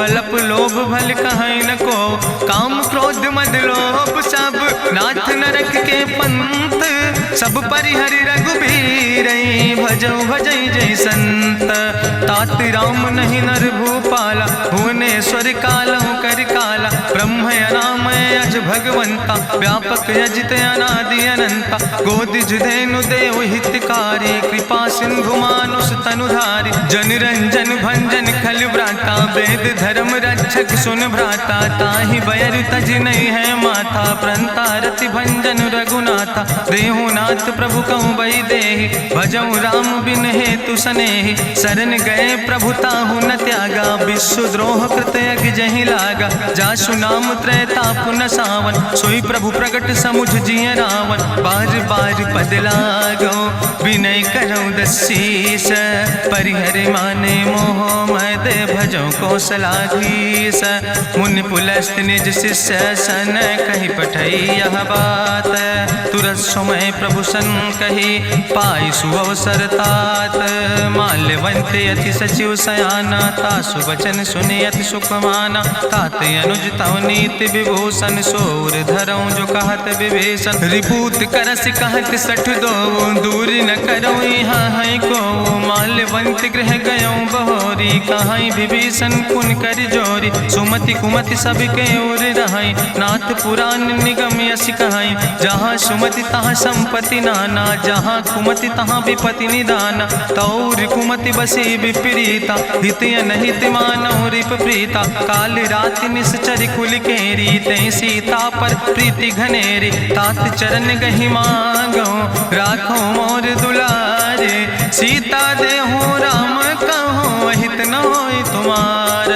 अलप लोभ भल कहीं न को। काम क्रोध मद लोभ सब, नाथ नरक के पंथ। सब परिहरि रघुबीर, भजौ भजै जय संत। तात राम नहीं नर भूपाला, भुवनेश्वर कालहु कर काला। ब्रह्म अनामय अज भगवंता, व्यापक अजित अनादि अनंता। गोदिज धेनु देव हितकारी, कृपा सिंधु मानुष तनुधारी। जन रंजन भंजन खल व्राता, वेद धर्म रक्षक सुन भ्राता। ताहि बैर तज नहीं है माथा, प्रंता रति भंजन रघुनाथा। देहु नाथ प्रभु कहूँ बही देहि, भजऊ राम बिन हेतु सनेहि। शरण गए प्रभु ताहु न त्यागा, विश्व द्रोह कृत यज्ञ जहि लागा। जासु नाम त्रैताप न सा, पावन, सोई प्रभु प्रगट समुझ जिय रावण। बार बार पद लागो विनय करो दसीस, परिहर माने मोह मद भजो कौशलाधीश। मुनि पुलस्त निज शिष्य सन कही पठई यह बात, तुरत समय प्रभु सन कही पाई सुअवसर तात। माल्यवंत अति सचिव सयाना, तासु वचन सुनि अति सुख माना। तात अनुज तव नीति विभूषण, सोर धरऊं जो कहत विभीषण। रिपूत करस कहत सठ दो, दूर न करो यहाँ है को। माल्यवंत गृह गयों बहोरी, कहाई विभीषण पुन कर जोरी। सुमति कुमति सबके ओर रहाई, नाथ पुराण निगम यश कहाई। जहाँ सुमति तहाँ संपत्ति नाना, जहाँ कुमति तहाँ विपत्ति निदाना। तौर कुमति बसी विपरीता, हित अनहित मानव रिप प्रीता। काल रात निश्चर कुल केरी, तै सीता पर प्रीति घनेरी। तात चरण गहि मांगो, राखो मोर दुलारे। सीता देहो राम कहो, हित न होय तुम्हार।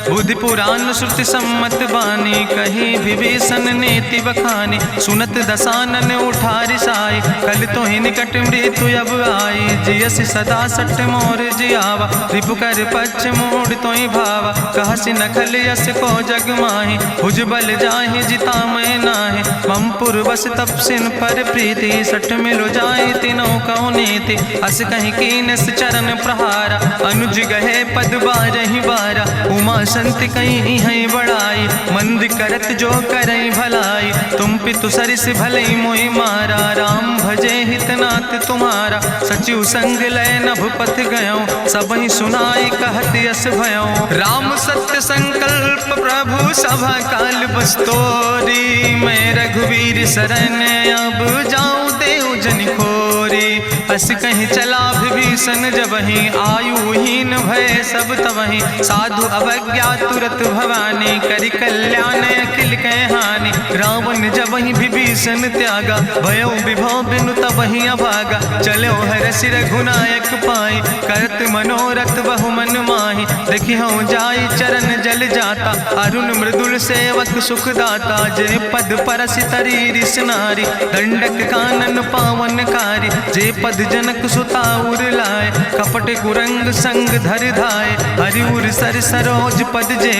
बुद्धि पुराण श्रुति सम्मत बानी, कही विभीषण नीति बखानी। सुनत दसानन उठारि साई, कल तो ही निकट मृत्यु अब आई। जियस सदा सट मोर जियावा, रिपु कर पक्ष मोड़ तो ही भावा। कहसि नखल यस को जग माहि, भुज बल जाहि जिता मैं नाहि। मम पुरवस तपसिन पर प्रीति, सठ मिलो जाहि तिनो कौ नीति। अस कहीं कीनस चरण प्रहारा, अनुज गहे पद बारहि बारा। उमा संति कहीं है बड़ाई, मंद करत जो करई भलाई। तुम पितु सरिस भलई मोहि मारा, राम भजे हितनाथ तुम्हारा। सचिव संग लय नभ पथ गयो, सबहि सुनाई कहत यस भयो। राम सत्य संकल्प प्रभु सभा काल बस्तोरी। मैं रघुवीर शरण अब जाऊं देव जन खोरी। अस कहीं चला विभीषण जबहि, आयुहीन भय सब तबहि। साधु अवज्ञा तुरत भवानी, करि कल्याण अखिल कै हानि। रावण जबहि विभीषण त्यागा, भयो विभव बिनु तबहि अभागा। चलो हरषि रघुनायक पाई, करत मनोरथ बहु मन माहि। देखियो जाई चरण जल जाता, अरुण मृदुल सेवक सुख दाता। जे पद परसि तरी रिस नारी, दंडक कानन पावन कारी। जे पद जनक सुता उर लाए, कपट कुरंग संग धर धाय। हरिउर सर सरोज पद जे,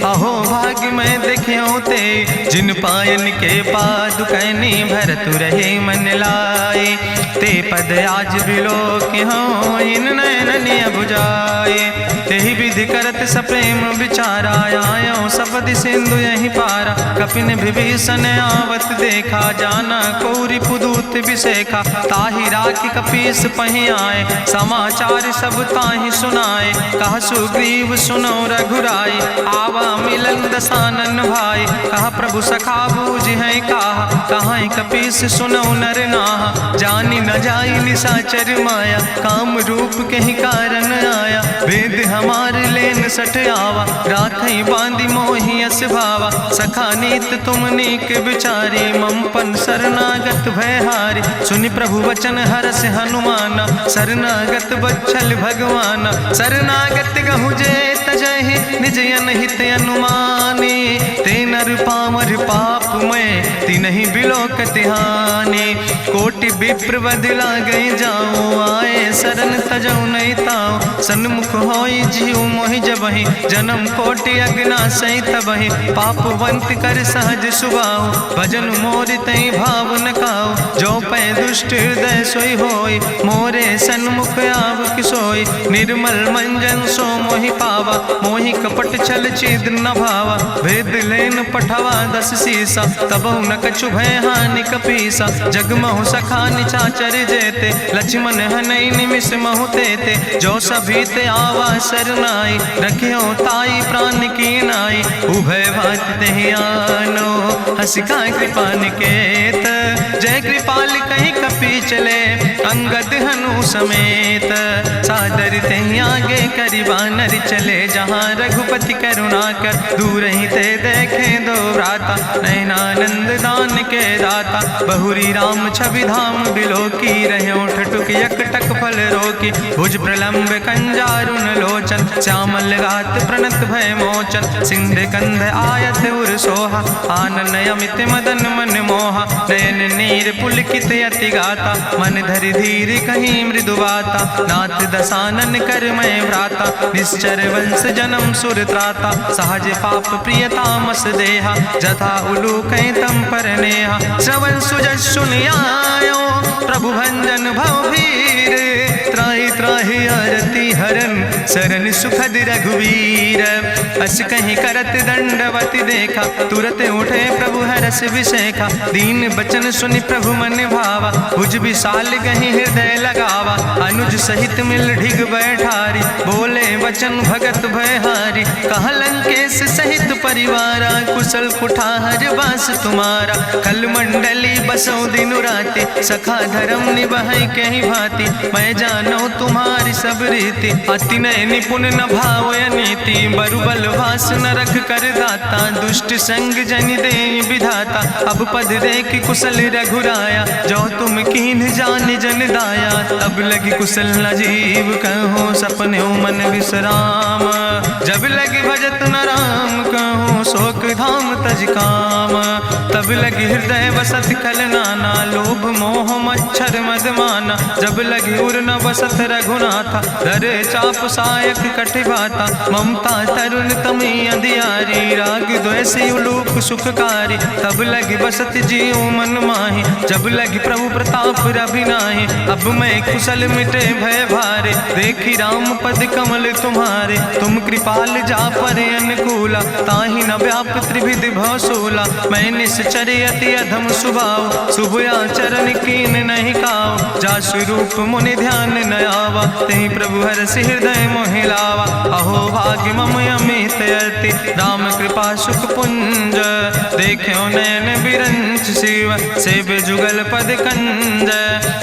अहो भाग्य मैं देखियो ते। जिन पायन के पादुकैनी, भरतु रहे मन लाए। ते पद आज बिलो कि हो, इन नयन बुझाए। तेहि विधि करत सप्रेम विचारा, आयो सपदि सिंधु यही पारा। कपिन विभीषण आवत देखा, जाना कौरि पुदूत विशेखा। ताहि राखि कपीस पहि आए, समाचार सब ताहि सुनाए। कहा सुग्रीव सुनो रघुराई, आवा मिलन दसानन भाई। कहा प्रभु सखा बूझ है कहा, कहाँ कपीस सुनो नर नाहा। जानी न जाई निशाचर माया, काम रूप के ही कारण आया। वेद हमार लेन सठ आवा, राखई बांधी मोहि यस भावा। सखा नीत तुम नीक विचारी, मम पन शरणागत भयहारी। सुनि प्रभु वचन हरस हनुमाना, शरणागत बच्छल भगवाना। शरणागत गहु जे तजहि, निज अनहित अनुमानी। ते नर पामर पाप में, तिन्हि बिलोकति हानि। कोटि विप्र बदला गई जाऊं, आए शरण तजऊ नहीं ताऊं। सन्मुख होई जीव मोहि जबहि, जन्म कोटि अग्ना सही तबहि। पापवंत कर सहज सुभाऊ, भजन मोर तई भाव न काऊ। जो पै दुष्ट हृदय सोई होई, मोरे सन्मुख आव किसोई। निर्मल मंजन सो मोहि पावा, मोहि कपट छल छिद्र न भावा। भेद लेन पठवा दस सीसा, तबहु न कछु भय हानि कपीसा। जगमहु सखा निचाचर जेते, लक्ष्मण हनई निमिष महु तेते। जो सभी ते आवा सरनाई, रखियो ताई प्राण की नाई। उभय भात तेहि आनो, हसिका कृपा निकेत। जय कृपाल कहीं कपी चले, अंगद हनु समेत। सादर तहीं आगे करि बानर चले, जहाँ रघुपति करुणा कर दूर ही ते देखे दो भ्राता। नयनानंद दान के दाता, बहुरी राम छवि धाम बिलोकी। रहे ठटुक यकटक फल रोकी, भुज प्रलंब कंजारुन लोचन। श्यामल गात प्रणत भय मोचन, सिंध कंध आयत उर सोहा। आनन अमित मदन मन मोहा, नयन नीर पुलकित अति गाता। मन धरि धीर कहीं मृदु बाता, नाथ दसानन कर मैं भ्राता। निश्चर वंश जन्म सुर त्राता, सहज पाप प्रिय तामस देहा। जथा उलूक तम पर नेहा, श्रवण सुजस सुनियायो। प्रभु भंजन भव भीर, त्राहि त्राहि आरती हरन। शरण सुखद रघुवीर, अस कहीं करत दंडवती देखा। तुरत उठे प्रभु हरस विशेखा, दीन बचन सुनि प्रभु मन भावा। भुज विशाल कहीं हृदय लगावा, अनुज सहित मिल ढिग बैठारी। बोले वचन भगत भयहारी, कहा लंकेश सहित परिवारा। कुशल कुठार वास तुम्हारा, कल मंडली बसो दिनु राति। सखा धर्म निभाई कहीं भांति, मैं जानो तुम्हारी सब रीति। अति नय निपुण न भाव नीति, बरुबल भास न रख कर दाता। दुष्ट संग जन दे विधाता, अब पद देख कुशल रघुराया। जो तुम कीन जान जन दाया, तब लगी कुशल न जीव कहो। सपने मन विश्राम, जब लगी भजत न राम कहो। शोक धाम तज काम, तब लगी हृदय बसत कल नाना। लोभ मोह मच्छर मद माना, जब लगी उर न बसत रघुनाथा। धरे चाप सायक कटिबाता, ममता तरुण तमी अंधियारी। राग द्वेष उलूक सुखकारी, तब लगी बसत जीव मन माही। जब लगी प्रभु प्रताप रवि नाही, अब मैं कुशल मिटे भय भारे। देखी राम पद कमल तुम्हारे, तुम कृपाल जा पर अनुकूला। ताहि न व्याप त्रिविध भवसूला, मैं निश्चर अति अधम सुभाव। शुभ आचरण कीन नहीं काव, जा स्वरूप मुनि ध्यान न आवा। तेहि प्रभु हरसि हृदय मोहि लावा। अहो भाग्य मम अमित अति, राम कृपा सुख पुंज। देखो नयन बिरंच शिव, सेव जुगल पद कंज।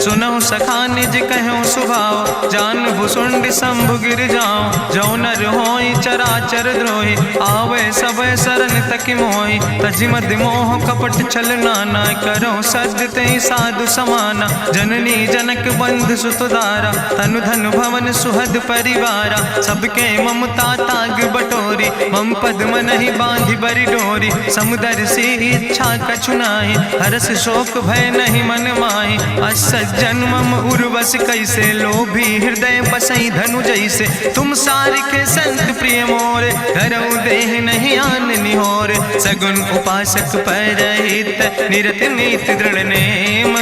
सुनहु सखा निज कहूँ सुभाव, जान भुसुंड शंभु गिर जाऊं। जो नर होई चराचर द्रोही, आवे सब शरण तक मोहि। तजि मद मोह कपट छल नाना, करो सद्य तेहि साधु समाना। जननी जनक बंधु सुतदारा, तनु धन भवन सुहद परिवारा। सबके ममता ताग बटोरी, मम पद मनहि बांधि बरि डोरी। समुदर सी इच्छा कछु नाही, हरस शोक भय नहीं मन माही। असज्जन मम उर्वश कैसे, लोभी हृदय बसई धनु जैसे। तुम सारिके संत प्रिय मोरे, धरऊ देह नहीं आन निहोर। सगुन उपासक परहित, निरत नीति दृढ़ नेम।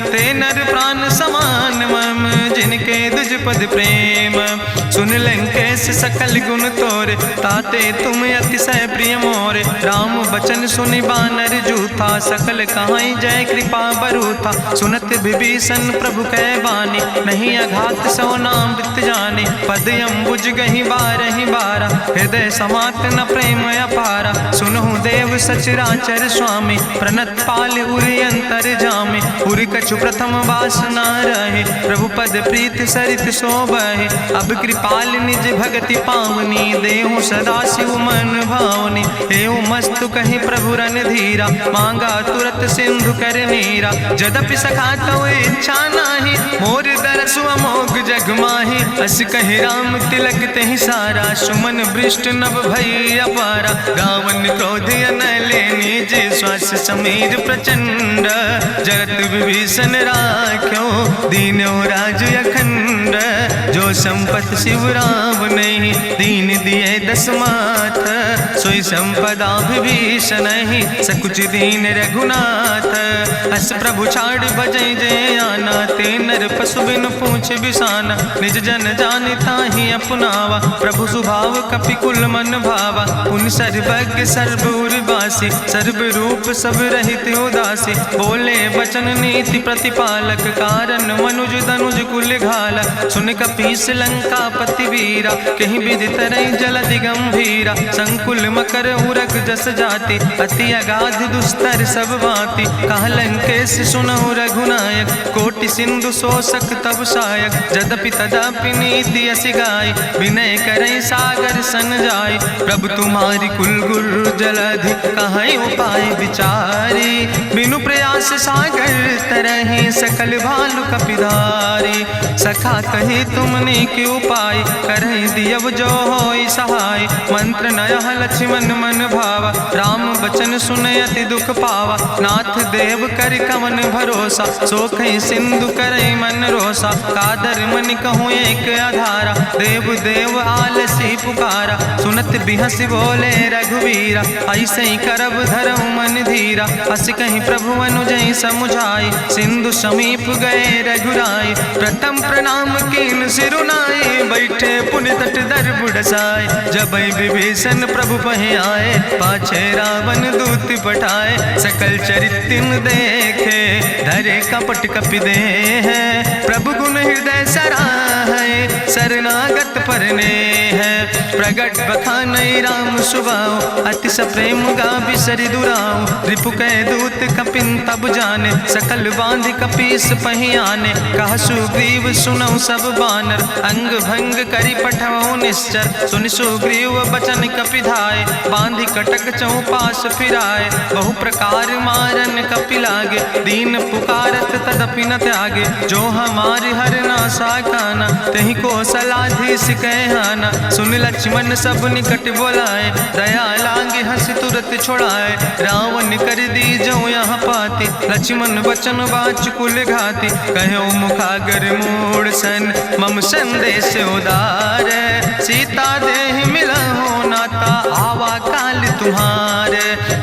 ते नर प्राण समान मम, जिनके दुज पद प्रेम। सुन लंकेश सकल गुण तोरे, ताते तुम अतिशय प्रिय मोरे। राम बचन सुनि बानर जूथा, सकल कहाई जय कृपा बरूथा। सुनत विभीषण प्रभु कै बानी, नहीं अघात सो नाम वित जानी। पद अम्बुज गहि बारहि बारा, हृदय समात न प्रेम अपारा। सुनहु देव सचराचर स्वामी, प्रणत पाल उरि अंतर जामी। उरि कछु प्रथम वासना रहे, प्रभु पद प्रीत सरित शोभहि। अब कृपाल निज भगति पावनी, देहु सदा शिव मन भावनी। एवं मस्तु कहि प्रभु रन धीरा, मांगा तुरत सिंधु कर नीरा। जदपि सखा तव इच्छा नाही, मोर दरसु अमोघ जग माही। अस कहि राम तिलक तेहि सारा, सुमन वृष्ट नभ भई अपारा। गावन क्रोध अनले निज, श्वास समीर प्रचंड। जगत विभीषण राख्यो, दीनो राज अखंड। जो संपत शिव राम नहीं, दीन दिए दस माथ। सोई संपदा विभीषण नहीं, सकुच दीन रघुनाथ। अस प्रभु छाड़ भजै जय आना, ते नर पशु बिन पूछ बिसाना। निज जन जानि ताहि अपनावा, प्रभु स्वभाव कपि कुल मन भावा। पुन सर्वज्ञ सर्व उर्वासी, सर्व रूप सब रहित उदासी। बोले वचन नीति प्रतिपालक, कारण मनुज तनुज कुल घाला। सुन कपीस लंकापति वीरा, कहीं विधि तरई जलधि गंभीरा। संकुल मकर उरग जस जाति, अति अगाध दुस्तर सब भांति। कहा लंकेश सुनहु रघुनायक, कोटि सिंधु सिंधु शोषक तब सायक, जदपि तदपि नीति अस गाय, विनय करई सागर सन जाय। प्रभु तुम्हारी कुल गुरु जलधि, कहीं उपाय विचारी, बिनु प्रयास सागर तरहि सकल भालु कपिधारी। सखा कही तुमने के उपाय, करहि दियव जो होई सहाय। मंत्र नयह लक्ष्मण मन भावा, राम बचन सुनय अति दुख पावा। नाथ देव कर कवन भरोसा, सोखई सिंधु करई मन रोसा। कादर मन कहूँ एक आधारा, देव देव आलसी पुकारा। सुनत बिहस बोले रघुवीरा, ऐसे ही करब धरऊ मन धीरा। अस कहीं प्रभु अनुजय समुझाई, सिंधु समीप गए रघुराई। प्रथम प्रणाम कीन सिरुनाई, बैठे पुण्य तट दर बुढ़साए। जब विभीषण प्रभु पहे आए, पाछे रावण दूत पठाए। सकल चरित्र देखे, धरे कपट कपि दे है। प्रभु गुण हृदय सराहै, शरणागत परने है। प्रगट बखानई राम सुभाऊ, अति सप्रेम गा बिसरि दुराऊ। रिपु कह दूत कपिन तब जाने, सकल बांध कपीस पहियाने। कह सुग्रीव सुनऊ सब बानर, अंग भंग करि पठवऊ निश्चर। सुनि सुग्रीव बचन कपिधाय, बांधि कटक चौपास फिराए। बहु प्रकार मारन कपि लागे, दीन पुकारत तदपि न त्यागे। जो हमारे हर नासा खाना, तही को सलाधीस कहना। सुन लक्ष्मण सब निकट बोलाए, दया लागे हंस तुरत छोड़ाए। रावण कर दी जो यहाँ पाती, लक्ष्मण बचन बाच कुल घाती। कहो मुखागर मूड़ सन, मम संदेश उदार। सीता देह मिला हो नाता, आवा काल तुम्हारे।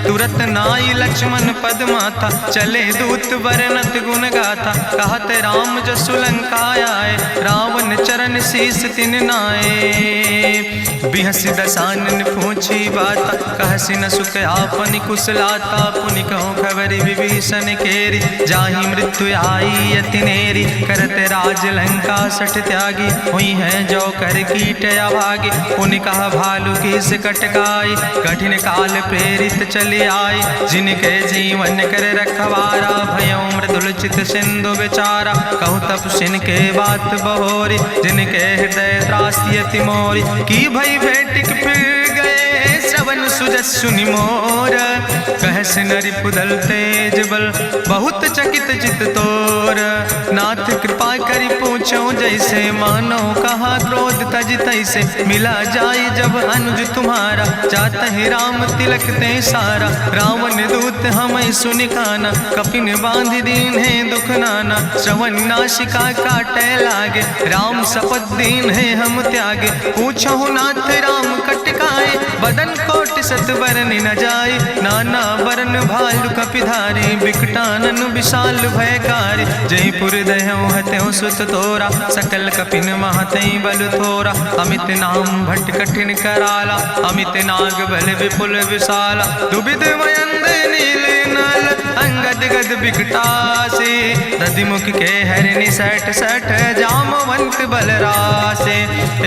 तुरत नाई लक्ष्मण पद माथा, चले दूत वर्णत गुण गाथा। कहत राम जसु लंका आए, रावण चरण शीस तिन नाए। बिहस दसानन पूछी बाता, कहसि न सुख आपन कुशलाता। पुनि कहूँ खबर विभीषण केरी, जाहि मृत्यु आई अति नेरी। करत राज लंका सठ त्यागी, हुई है जो कर कीट अभागी। पुनि कहा भालू किस कटकाई, कठिन काल प्रेरित चले आई। जिनके जीवन कर रखवारा, भयों मृदुल चित सिंधु बेचारा। कहु तप सिन के बात बहोरी, जिनके हृदय त्रासी अति मोरी। की भई भेटिक फिर गए, श्रवण सुजस सुनि मोर। कहस नरि पुदल तेज बल, बहुत चकित चित तोर। नाथ कृपा करि पूछो जैसे, मानो कहा क्रोध तज तैसे। मिला जाय जब अनुज तुम्हारा, जात ही राम तिलक ते सारा। रावण दूत हमें सुनि काना, कपिन बांध दीन है दुख नाना। श्रवण नासिका काटे लागे, राम शपथ दीन है हम त्यागे। पूछो नाथ राम कटकाए, बदन कोटि सत बरन न जाए। नाना बरन भालु कपिधारी, बिकटानन विशाल भयकारी। जयपुर दह्यों हत्यों सुत तोरा, सकल कपिन महतई बल थोरा। अमित नाम भट्ट कठिन कराला, अमित नाग बल विपुल विशाला। दुबिध मयंद नील नल, अंगद गद बिकटासे। दधिमुख के हरिणि सठ सठ, जामवंत बलरासे।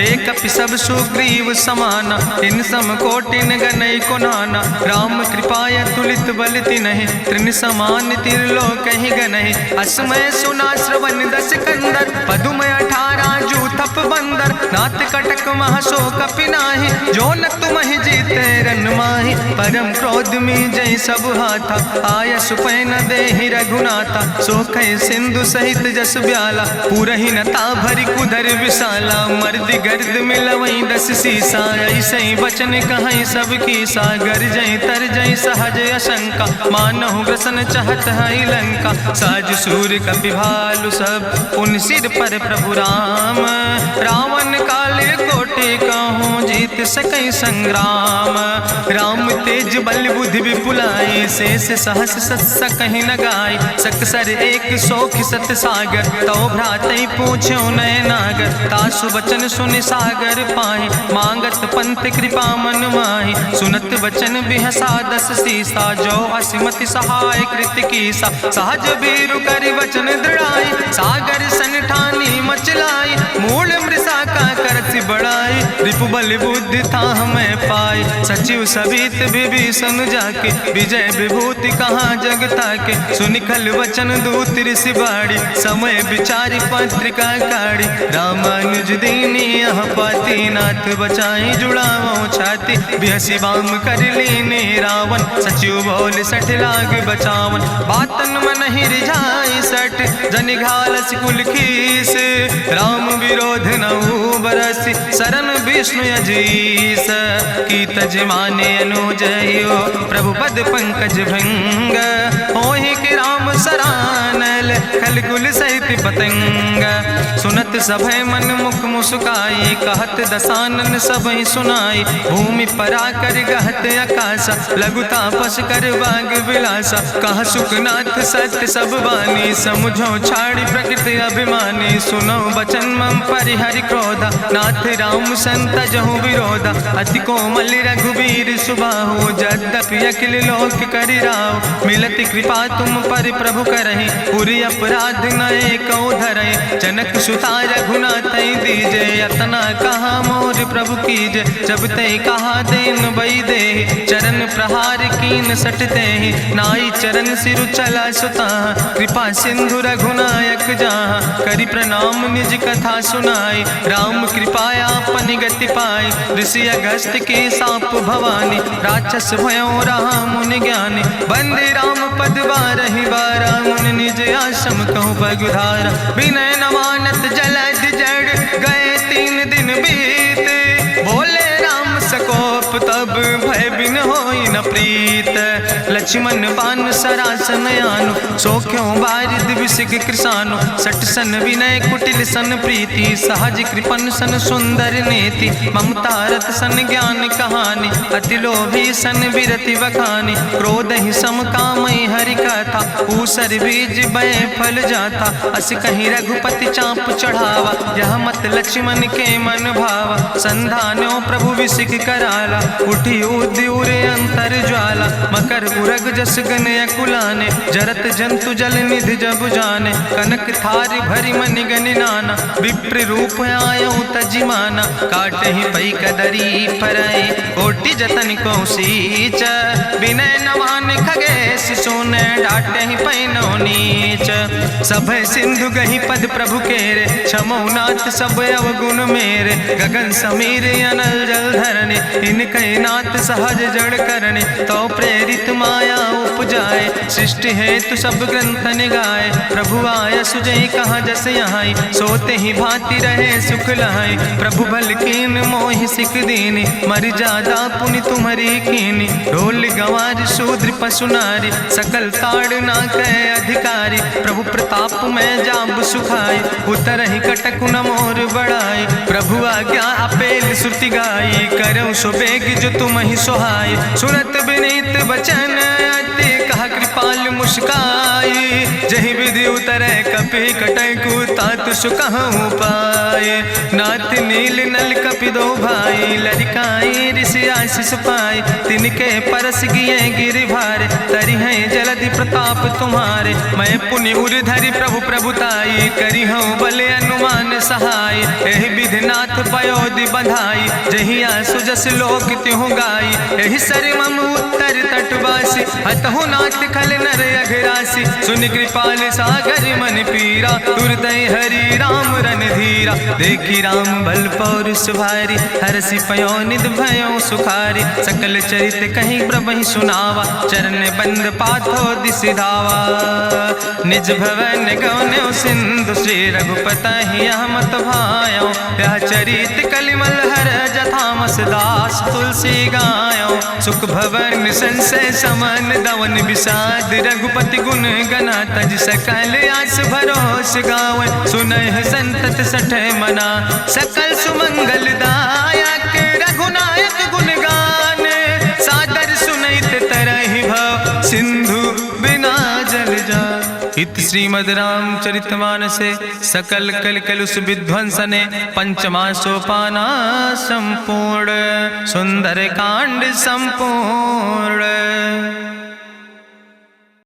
एक कपि सब सुग्रीव समाना, इन सम कोटिन गनई को नाना। राम कृपाय तुलित बल तिन्हि, त्रिन समान तिरलोक ही गनहि। असमय सुना श्रवण दस कंदर, पदुम 18 जू थप बंदर। नाथ कटक महसो कपि नाही, जो न तुमहि जीते रन माही। परम क्रोध में जय सब हाथा, आय सुपै न देहि रघुनाथा। सोखै सिंधु सहित जस ब्याला, पूरहि नता भरि कुधर विशाला। मर्द गर्द मिलवई 10 सीसा, ऐसे बचन कहई सब कीसा। गर जय तर जय सहज अशंका, मानहु ग्रसन चाहत है लंका। साज सूर कपि भालु सब, पुन सिर पर प्रभु राम। रावण काले कोटि कहूँ, जीत सकई संग्राम। राम तेज बल बुद्धि विपुलाई, शेष सहस सत सकहि न गाय। सकसर एक सोख सत सागर, तो भ्रातई पूछो नय नागर। तासु बचन सुनि सागर पाहि, मांगत पंथ कृपा मन माहि। सुनत बचन बिहसा 10 सीसा, जो असिमति सहाय कृत कीसा। सहज बीरु करि वचन दृढ़ाई, सागर सन ठानी मचलाई। मूल मृषा का करसि बड़ाई, रिपु बल बुद्धि था हमें पाई। सचिव सबित विभीषण जाके विजय विभूति कहाँ जगता के। सुनिखल वचन दूत ऋषि बाड़ी समय विचारी पत्रिका काढ़ी। रामानुज दीनी यह पाती नाथ बचाई जुड़ावो छाती। बिहसी बाम कर लीने रावण सचिव बोल सठ लाग बचावन। बातन मन ही रिझाई सठ जन घालस कुल खीस। राम विरोध नहु बरस शरण विष्णु अजीस। की तज माने अनुजयो प्रभु पद पंकज भंग। होहि कि राम सरानल खल कुल सहित पतंग। सुनत सभय मन मुख मुस्काई कहत दसानन सबहि सुनाई। भूमि परा कर गहत आकाशा लघु तापस कर बाग विलासा। कह सुखनाथ सत्य सब बानी समुझो छाड़ी प्रकृति अभिमानी। सुनो बचन मम परिहरि क्रोधा नाथ राम संत जहु विरोधा। अति कोमल रघुबीर सुबाहु यद्यपि अखिल लोक करि राव। मिलति कृपा तुम पर प्रभु करहि पुरि अपराध नए को धरहि। जनक सुता रघुनाथ दीजे यतना कहा मोर प्रभु कीजे। जब ते कहा देन बई दे चरण प्रहार कीन सटते। नाई चरण सिरु चला सुता कृपा सिंधु रघुनायक जहाँ। करि प्रणाम निज कथा सुनाई राम कृपाया अपनी गति पाई। ऋषि अगस्त की साप भवानी राक्षस भयो रहा मुनि ज्ञानी। बंदे राम पद बारहि बारा मुनि निज आश्रम कहूँ पगुधारा। विनय नवानत जलद जड़ गए 3 दिन बीते। बोले राम सकोप तब भय बिन होई न प्रीत। लक्ष्मण बान सरासन आनु सो क्यों बारिद विसिक कृसानु। सठ सन विनय कुटिल सन प्रीति सहज कृपन सन सुंदर नीति। ममता रत सन ज्ञान कहानी अति लोभी सन विरति बखानी। क्रोध ही सम कामई हरि कथा ऊसर बीज बय फल जाता। अस कहीं रघुपति चाप चढ़ावा यह मत लक्ष्मण के मन भावा। संधान्यो प्रभु विसिक कराला उठी उद्यूर अंतर ज्वाला। मकर उरग जस गन अकुलाने जरत जंतु जल निधि जब जाने। कनक थार भरी मनि गनि नाना विप्र रूप आयो तजिमाना। काटे ही पई कदरी फरई कोटि जतन को सींच। विनय नवान खगेश सोने डाटे ही पैनो नीच। सभय सिंधु गही पद प्रभु केरे क्षमो नाथ सब अवगुण मेरे। गगन समीर अनल जल धरने इनके नाथ सहज जड़ करने। तो प्रेरित माया उपजाए सृष्टि हेतु सब ग्रंथ निगाए। प्रभु आय सुजई कहाँ जस यहाँ सोते ही भांति रहे सुख लहाई। प्रभु भल कीन मोहि सिख दीनी मर जादा पुनि तुम्हारी कीनी। ढोल गंवार शूद्र पशु नारी सकल ताड़ ना कह अधिकारी। प्रभु प्रताप में जाब सुखाई उतर ही कटक न मोर बढ़ाई। प्रभु आज्ञा अपेल श्रुति गाई करऊँ सो बेग जो तुम ही सोहाई। सुनत विनीत वचन अति कहा कृपाल मुस्काई। जही विधि उतरे कपि कटकु तात सुकहु पाए। नाथ नील नल कपि दो भाई लड़काई ऋषि आशीष पाए। तिनके परस गिए गिरि भारे तरि है जलधि प्रताप तुम्हारे। मैं पुनि उर धरि प्रभु प्रभुताई करी हूँ बले अनुमान सहाय। एहि विधि नाथ पयोधि बधाई जही आसु जस लोक त्यों गाई। एहि सर मम उत्तर तटवासी हतहु नाथ खल नर अघरासी। सुन कृपाल सागर मन पीरा तुरत हरि राम रन धीरा। देखी राम बल पौरुष भारी हरसि पयो निध भयो सुखारी। सकल चरित कहीं प्रभु सुनावा चरण बंद पाथो दिस धावा। निज भवन गौन्यो सिंधु श्री रघुपति यह मत भायो। यह चरित कलिमल हर जथामस दास तुलसी गायो। सुख भवन संशय समन दवन विषाद रघुपति गुण गना तज सकल आस भरोस गावे। सुनहि संतत सठ मना सकल सुमंगल दायक रघुनायक गुण गान। सादर सुनैत तरहि भव सिंधु बिना जल जा। इत श्रीमद् रामचरितमानसे सकल कलकलुष विध्वंसने पंचमा सोपाना संपूर्ण। सुंदर कांड संपूर्ण।